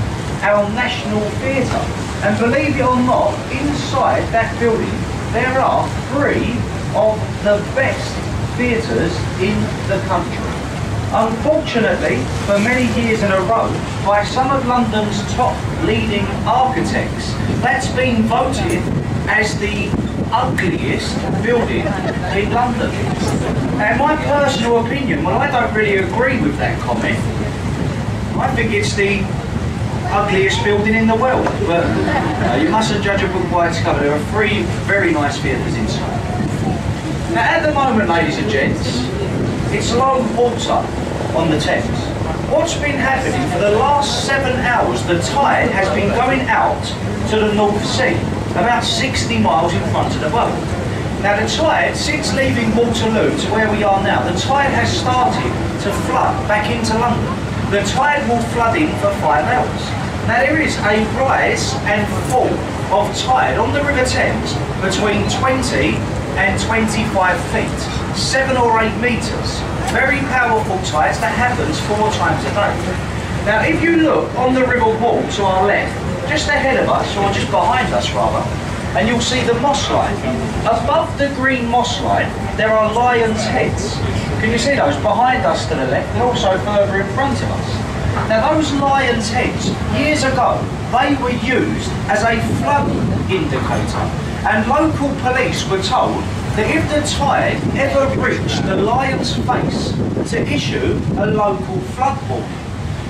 our National Theatre. And believe it or not, inside that building there are 3 of the best theatres in the country. Unfortunately, for many years in a row, by some of London's top leading architects, that's been voted as the ugliest building in London. And my personal opinion, well, I don't really agree with that comment. I think it's the ugliest building in the world, but you mustn't judge a book by its cover. There are 3 very nice theatres inside. Now at the moment, ladies and gents, it's low water on the Thames. What's been happening for the last 7 hours, the tide has been going out to the North Sea, about 60 miles in front of the boat. Now the tide, since leaving Waterloo to where we are now, the tide has started to flood back into London. The tide will flood in for 5 hours. Now there is a rise and fall of tide on the River Thames between 20 and 25 feet, 7 or 8 metres. Very powerful tides that happens 4 times a day. Now if you look on the river wall to our left, just ahead of us, or just behind us rather, and you'll see the moss line. Above the green moss line, there are lions' heads. Can you see those behind us to the left and also further in front of us? Now those lions' heads, years ago, they were used as a flood indicator, and local police were told that if the tide ever reached the lion's face, to issue a local flood warning.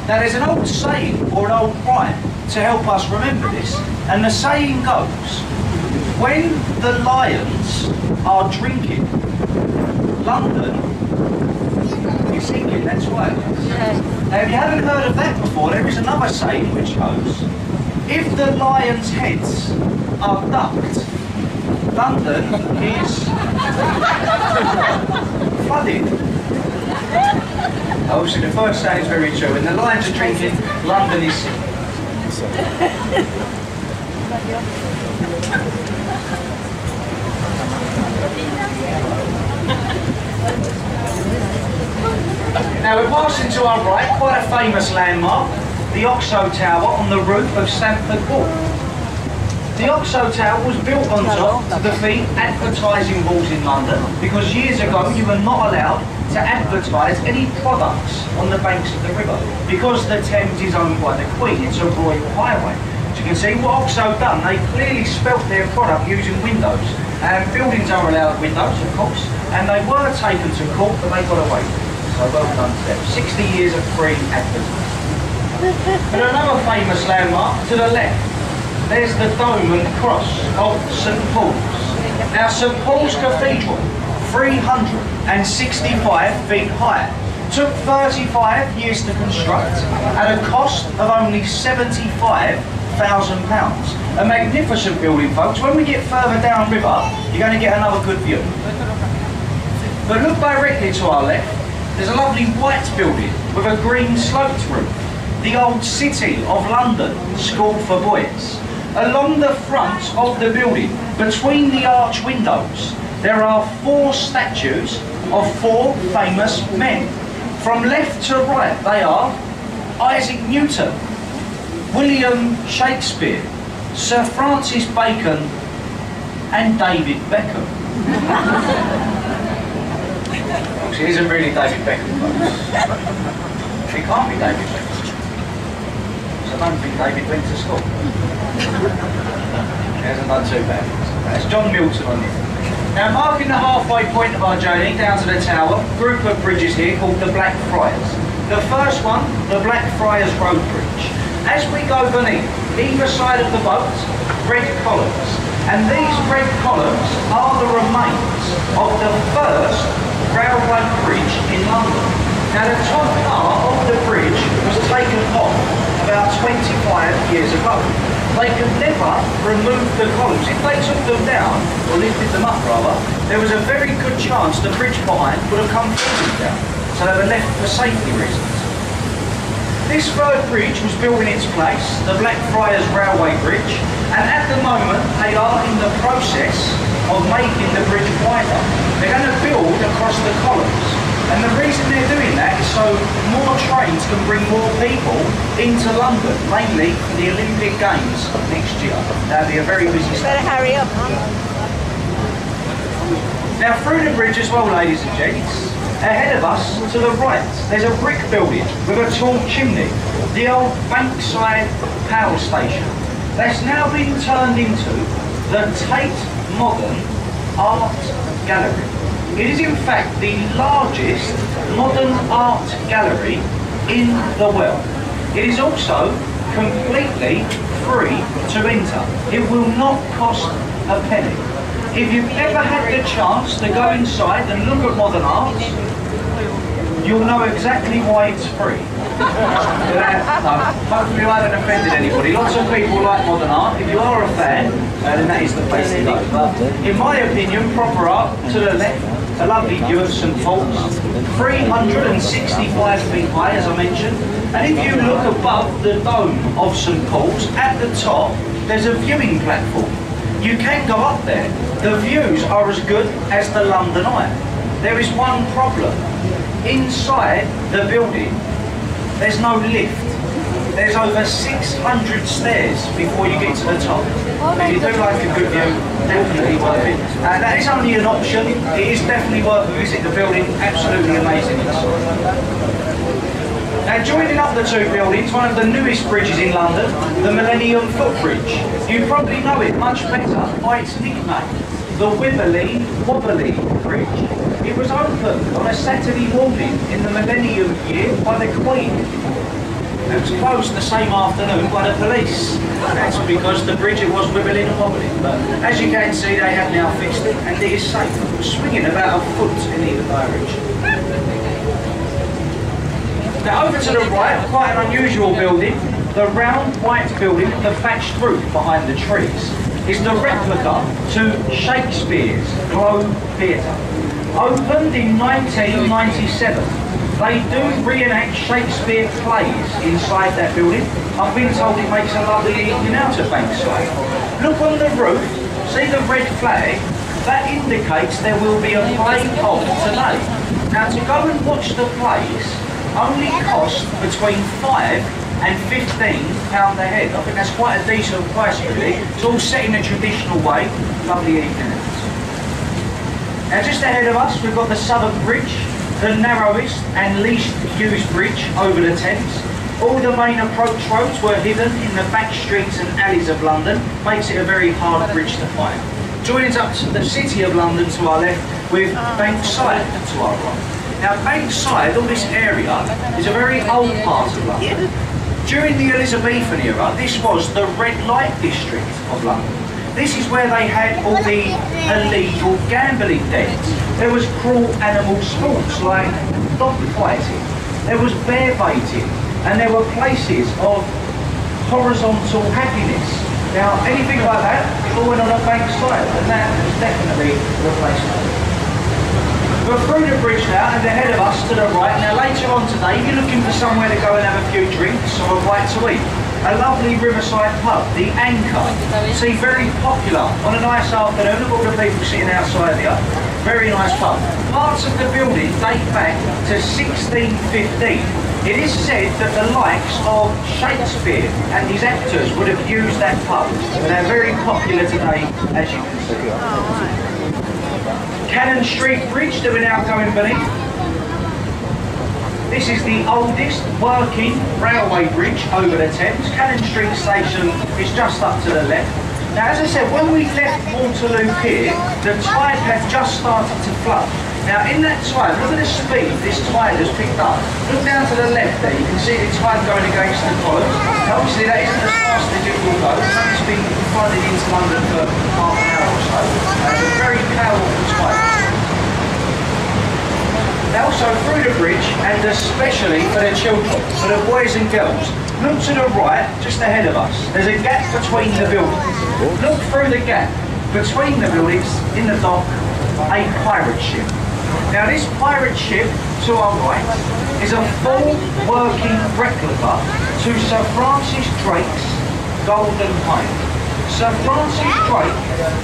Now there's an old saying or an old rhyme to help us remember this, and the saying goes, when the lions are drinking, London is sinking. That's right. Now if you haven't heard of that before, there is another saying which goes, if the lions' heads are ducked, London is flooded. Obviously the first saying is very true. When the lions are drinking, London is sinking. Now we're passing to our right, quite a famous landmark, the Oxo Tower on the roof of Stamford Hall. The Oxo Tower was built on top to defeat advertising rules in London, because years ago you were not allowed to advertise any products on the banks of the river, because the Thames is owned by the Queen. It's a royal highway. As you can see, what Oxo done, they clearly spelt their product using windows. And buildings are allowed windows, of course, and they were taken to court, but they got away with it. So well done to them. 60 years of free advertising. And another famous landmark to the left, there's the dome and cross of St Paul's. Now St Paul's Cathedral, 365 feet high. Took 35 years to construct at a cost of only £75,000. A magnificent building, folks. When we get further down river, you're going to get another good view. But look directly to our left, there's a lovely white building with a green sloped roof. the old City of London School for Boys. Along the front of the building, between the arch windows, there are 4 statues of 4 famous men. From left to right, they are Isaac Newton, William Shakespeare, Sir Francis Bacon, and David Beckham. It isn't really David Beckham, folks. It can't be David Beckham. I don't think David went to school. He hasn't done too bad. That's John Milton on it. Now, marking the halfway point of our journey down to the tower, group of bridges here called the Black Friars. The first one, the Blackfriars Road Bridge. As we go beneath, either side of the boat, red columns. And these red columns are the remains of the first railway bridge in London. Now, the top part of the bridge was taken off about 25 years ago. They could never remove the columns. If they took them down, or lifted them up rather, there was a very good chance the bridge behind would have come falling down. So they were left for safety reasons. This third bridge was built in its place, the Blackfriars Railway Bridge, and at the moment they are in the process of making the bridge wider. They're going to build across the columns. And the reason they're doing that is so more trains can bring more people into London, mainly for the Olympic Games next year. That'll be a very busy start. Better hurry up, huh? Now through the bridge as well, ladies and gents, ahead of us to the right, there's a brick building with a tall chimney, the old Bankside Power Station. That's now been turned into the Tate Modern Art Gallery. It is in fact the largest modern art gallery in the world. It is also completely free to enter. It will not cost a penny. If you've ever had the chance to go inside and look at modern art, you'll know exactly why it's free. Hopefully I haven't offended anybody. Lots of people like modern art. If you are a fan, then that is the place to go. In my opinion, proper art, to the left, a lovely view of St Paul's, 365 feet high as I mentioned, and if you look above the dome of St Paul's, at the top there's a viewing platform. You can go up there. The views are as good as the London Eye. There is one problem. Inside the building there's no lift. There's over 600 stairs before you get to the top. If you do like a good view, definitely worth it. That is only an option. It is definitely worth a visit. The building, absolutely amazing inside. Now joining up the two buildings, one of the newest bridges in London, the Millennium Footbridge. You probably know it much better by its nickname, the Wibbly Wobbly Bridge. It was opened on a Saturday morning in the Millennium year by the Queen. It was closed the same afternoon by the police. That's because the bridge, it was wibbling and wobbling. But as you can see, they have now fixed it and it is safe. It was swinging about a foot in either direction. Now over to the right, quite an unusual building. The round white building with the thatched roof behind the trees is the replica to Shakespeare's Globe Theatre. Opened in 1997. They do reenact Shakespeare plays inside that building. I've been told it makes a lovely evening out of Bankside. Look on the roof, see the red flag? That indicates there will be a play on today. Now to go and watch the plays only cost between £5 and £15 a head. I think that's quite a decent price really. It's all set in a traditional way. Lovely evening. Now just ahead of us we've got the Southern Bridge, the narrowest and least used bridge over the Thames. All the main approach roads were hidden in the back streets and alleys of London, makes it a very hard bridge to find. Joining us up to the City of London to our left with Bankside to our right. Now Bankside, all this area, is a very old part of London. During the Elizabethan era, this was the red light district of London. This is where they had all the illegal gambling dens. There was cruel animal sports like dog fighting. There was bear baiting. And there were places of horizontal happiness. Now, anything like that, it all went on a Bankside, and that was definitely the place. We're through the bridge now and ahead of us to the right. Now later on today, if you're looking for somewhere to go and have a few drinks or a bite to eat, a lovely riverside pub, the Anchor. See, very popular on a nice afternoon of all the people sitting outside here. Very nice pub. Parts of the building date back to 1615. It is said that the likes of Shakespeare and his actors would have used that pub. They're very popular today, as you can see. Cannon Street Bridge that we're now going beneath. This is the oldest working railway bridge over the Thames. Cannon Street Station is just up to the left. Now, as I said, when we left Waterloo Pier, the tide had just started to flood. Now, in that tide, look at the speed this tide has picked up. Look down to the left there, you can see the tide going against the columns. Now, obviously, that isn't as fast as it will go. It's been flooded into London for half an hour or so. It's a very powerful tide. Now, also through the bridge, and especially for the children, for the boys and girls, look to the right, just ahead of us. There's a gap between the buildings. Look through the gap between the buildings, in the dock, a pirate ship. Now, this pirate ship to our right is a full working replica to Sir Francis Drake's Golden Hind. Sir Francis Drake,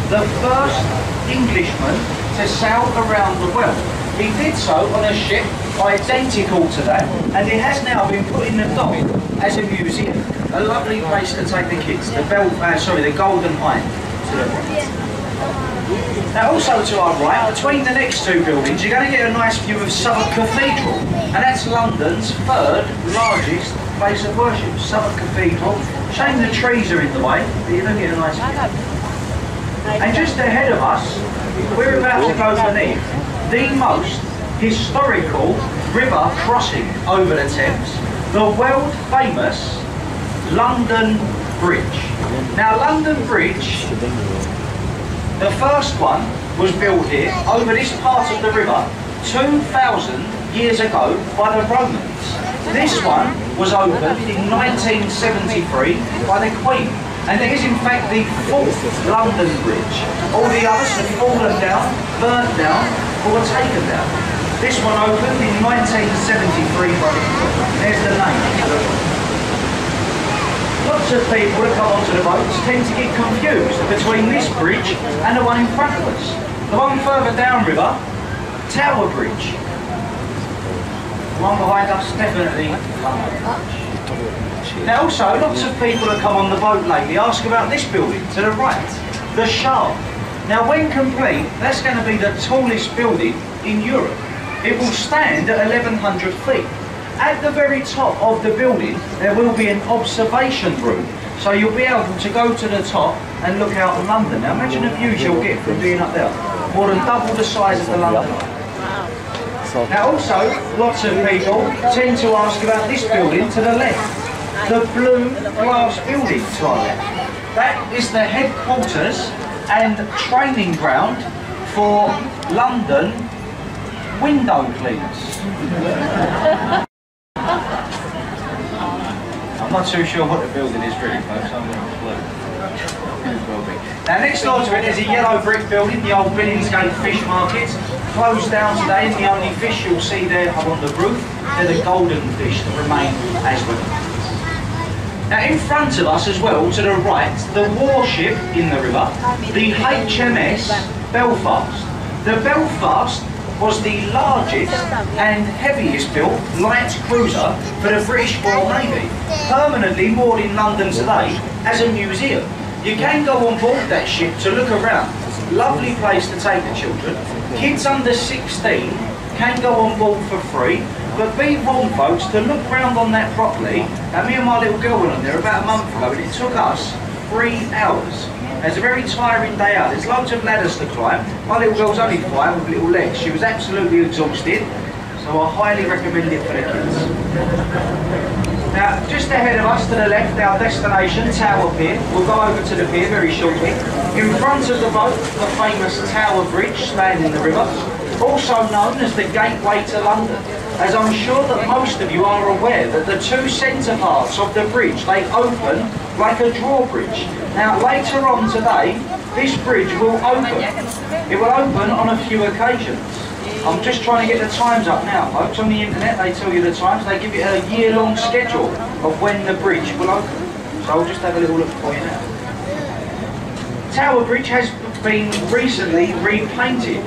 the first Englishman to sail around the world. He did so on a ship identical to that, and it has now been put in the dock as a museum. A lovely place to take the kids. The Golden Hind to the right. Now, also to our right, between the next two buildings, you're going to get a nice view of Southwark Cathedral, and that's London's third largest place of worship. Southwark Cathedral. Shame the trees are in the way, but you're going to get a nice view. And just ahead of us, we're about to go beneath the most historical river crossing over the Thames, the world famous London Bridge. Now, London Bridge, the first one was built here over this part of the river 2,000 years ago by the Romans. This one was opened in 1973 by the Queen, and it is in fact the fourth London Bridge. All the others have fallen down, burnt down, or were taken down. This one opened in 1973 by the Queen. There's the name. Lots of people that come onto the boats tend to get confused between this bridge and the one in front of us. The one further downriver, Tower Bridge. The one behind us, definitely London Bridge. Now also, lots of people that come on the boat lately ask about this building to the right, the Shard. Now, when complete, that's going to be the tallest building in Europe. It will stand at 1,100 feet. At the very top of the building, there will be an observation room. So you'll be able to go to the top and look out on London. Now, imagine the views you'll get from being up there. More than double the size of the London Eye. Now, also, lots of people tend to ask about this building to the left. The blue glass building to our left. That is the headquarters and training ground for London window cleaners. I'm not too sure what the building is really, folks. I'm going to clue. Now, next door to it is a yellow brick building, the old Billingsgate Fish Market. Closed down today, and the only fish you'll see there up on the roof, they're the golden fish that remain as well. Now, in front of us as well, to the right, the warship in the river, the HMS Belfast. The Belfast was the largest and heaviest built light cruiser for the British Royal Navy, permanently moored in London today as a museum. You can go on board that ship to look around. Lovely place to take the children. Kids under 16 can go on board for free. But be warned, folks, to look round on that properly. Now, me and my little girl went on there about a month ago, and it took us 3 hours. It's a very tiring day out. There's loads of ladders to climb. My little girl's only 5 with little legs. She was absolutely exhausted, so I highly recommend it for the kids. Now, just ahead of us to the left, our destination, Tower Pier. We'll go over to the pier very shortly. In front of the boat, the famous Tower Bridge spanning the river, also known as the Gateway to London. As I'm sure that most of you are aware that the two centre parts of the bridge, they open like a drawbridge. Now, later on today, this bridge will open. It will open on a few occasions. I'm just trying to get the times up now, folks. On the internet, they tell you the times. They give you a year-long schedule of when the bridge will open. So I'll just have a little look for you now. Tower Bridge has been recently repainted.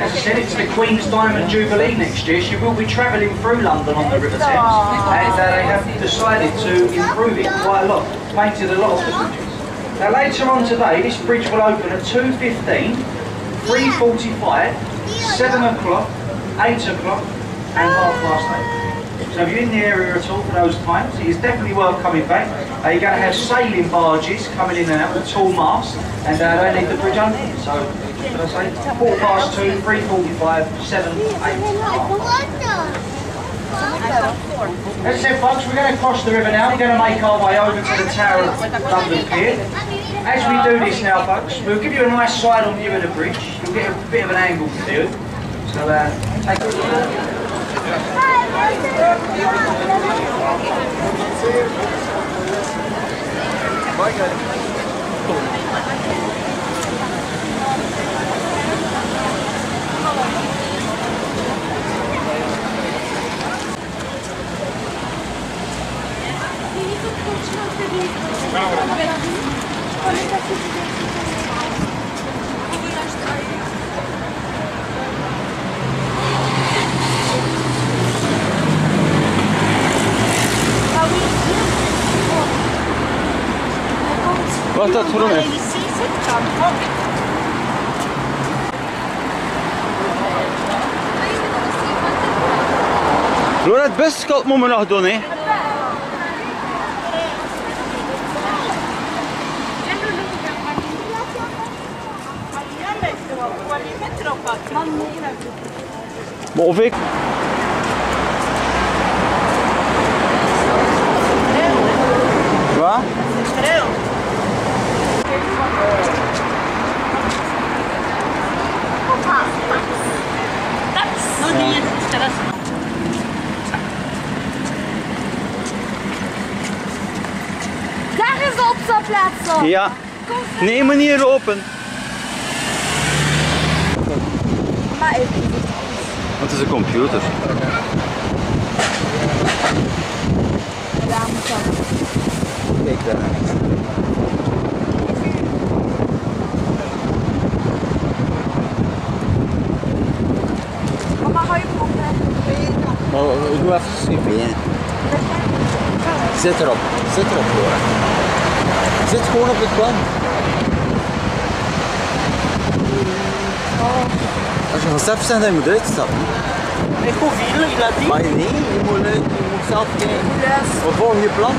As I said, it's the Queen's Diamond Jubilee next year. She will be travelling through London on the River Thames, and they have decided to improve it quite a lot. Painted a lot of the bridges. Now later on today, this bridge will open at 2:15, 3:45, 7 o'clock, 8 o'clock, and 8:30. So if you're in the area at all for those times, it is definitely worth coming back. You're going to have sailing barges coming in and out with tall masts, and they leave the bridge open. So, should I say, 2:15, 3:45, 7, 8. As I said, folks, we're going to cross the river now. We're going to make our way over to the Tower of London Pier. As we do this now, folks, we'll give you a nice side-on view of the bridge. You'll get a bit of an angle view. So, take a look. Wat dat voor een is? Loor, het buskalt moet me nog doen, hè? Maar of ik... Wat? Daar is de opstapplaats op. Ja. Nee, maar niet open. Maar even. Want het is een computer. Daar moet dat. Kijk daar. Mama, hou je op. Maar doe even CV. Zit erop. Zit erop, Laura. Zit gewoon op het plan. Als je van stap zegt, dan moet je uitstappen. Ik hoef hier, je laat die. Maar nee, je moet zelf kijken. Wat volg je plan?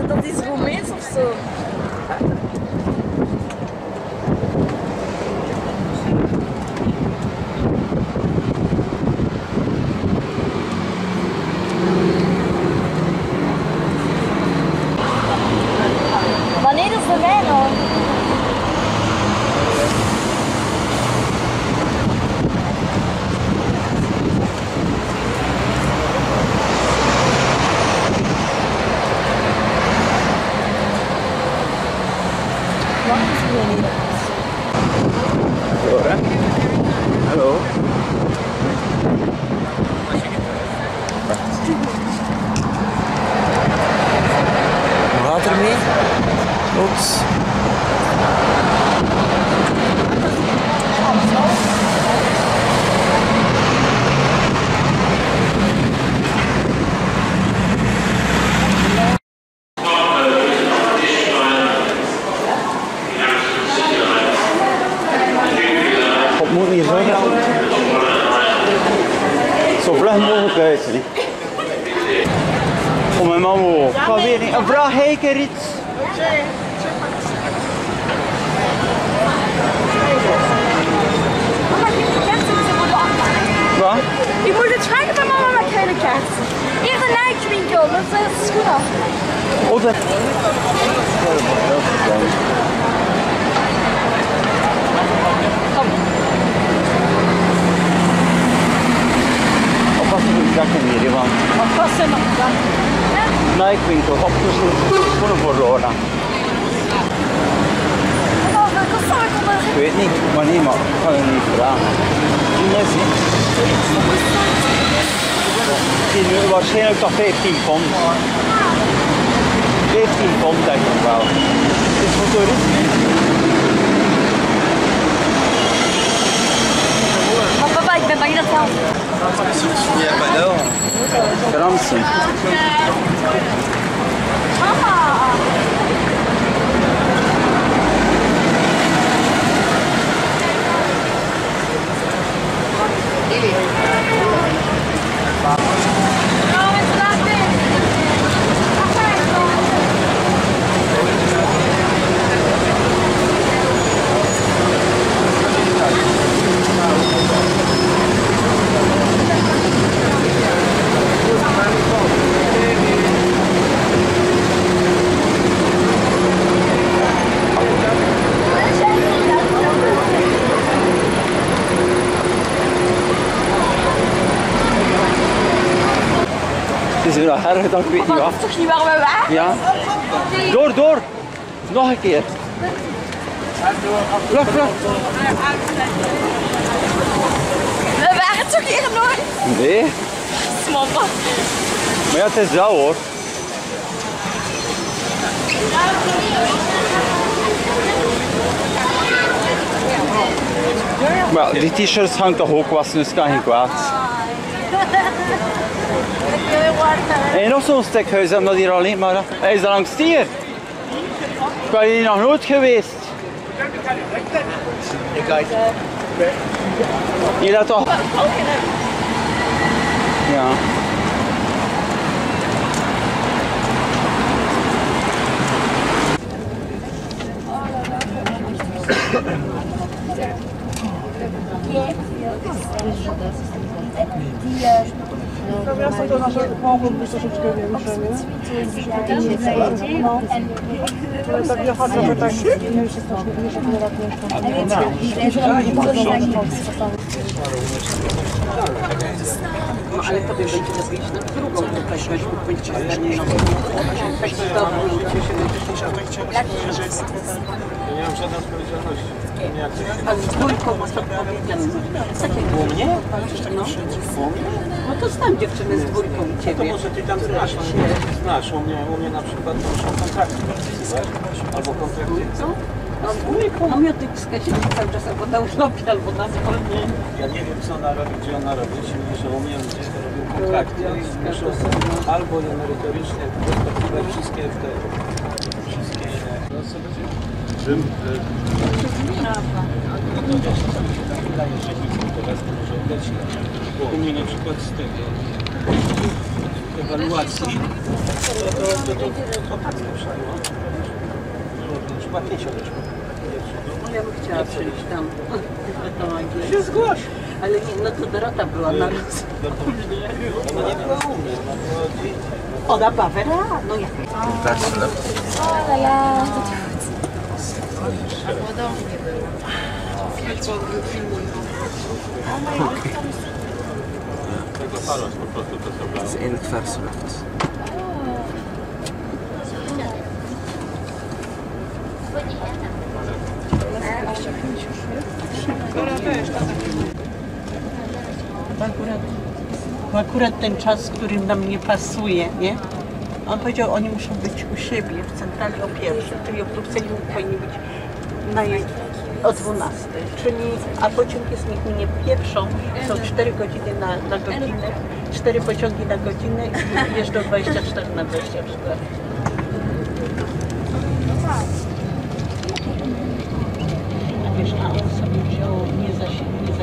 Dat is Roemeens of zo. Wanneer is de wijn al? Hallo. Hoe gaat het ermee? Oeps. take a Ritz. Mama, die kaarten moeten worden afgemaakt. Wat? Ik moet het vragen van mama met kleine kaarten. Hier de Nike-winkel, dat is schoenen. Oh, dat... Oppassen voor de zakken hier, man. Oppassen op de zakken. Nike-winkel, oppassen schoenen voor Laura. Ik weet niet, maar nee, maar ik kan het niet vragen. Nee, zie. Het is nu waarschijnlijk toch 15 pond. 15 pond denk ik wel. Het is voor toeristen. Maar papa, ik ben bang dat wel. Ja, bij jou. Gramsen. Mama! Het is wel erg dat ik weet niet Dat wat. is toch niet waar we waren? Ja. Door, door. Nog een keer. Vlug, vlug. We waren toch hier nooit? Nee. Mama. Maar ja, het is wel hoor. Maar die t-shirts hangt toch ook wassen, dus kan geen kwaad. En nog zo'n stekhuis, omdat hier alleen maar... Hij is er langs hier. Ik ben hier nog nooit geweest. Hier dat toch? Ja. Miasto to nasze mogłoby troszeczkę większe, nie? Ale tak jechać, żeby tak mniejsze, strasznie mniejsze, tyle lat No ale tobie będzie lepiej na drugą, to tak będzie zdaniem. Tak się dobrze, ludzie się Ja nie mam żadnej odpowiedzialności. A z dwójką masz odpowiedzialność. Takiego mnie? No to znam dziewczynę z dwójką u To ciebie. może ty tam znasz. U mnie na przykład to muszą kontrakty podpisywać, albo kontrakty. No z dwójką namiotycka się cały czas albo na urlopie, albo na zwolnieniu. Ja nie wiem co ona robi, gdzie ona robi, czyli że u mnie ludzie robią kontrakty i muszą albo merytorycznie podpisywać wszystkie te... Czym? No to wiesz, wydaje, że nic nie teraz to może odleci. U mnie na przykład z tego ewaluacji to tak zlepszało. Na przykład 5 odeszło. No ja bym chciała przyjść tam. Się zgłoś! Ale nie, no to Dorota była na raz. Ona nie była u mnie, ona była gdzie indziej. Ona Bawera? No jak? Het is in het verslucht. Akurat ten czas, który nam nie pasuje, nie? On powiedział, oni muszą być u siebie w centrali o 1:00, czyli o Brukseli powinni być o 12:00, czyli, a pociąg jest niech minie pierwszą, są 4 godziny na godzinę, 4 pociągi na godzinę i jeżdżą 24 na 24. A wiesz, a on sobie wziął nie za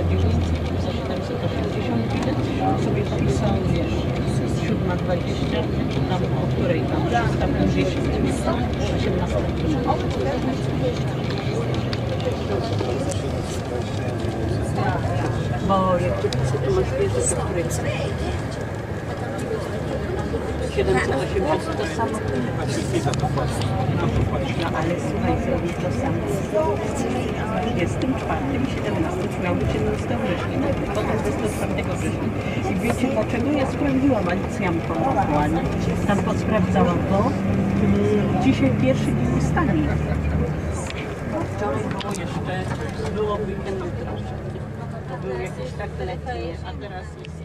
900, tylko za 780 bilet, sobie wpisał, wiesz, 7:20, tam o której tam 350. 18. Bo jak tu masz wieżę, to której 780 to samo. No ale słuchaj, zrobić to samo. W 24 i 17 miał być 11 września, potem 24 września. I wiecie dlaczego? Ja sprawdziłam alicjantką aktualnie. Tam posprawdzałam to. Dzisiaj pierwszy dzień stanie. Wczoraj było jeszcze, było w weekendu troszkę. To były jakieś tak letnie, a teraz jest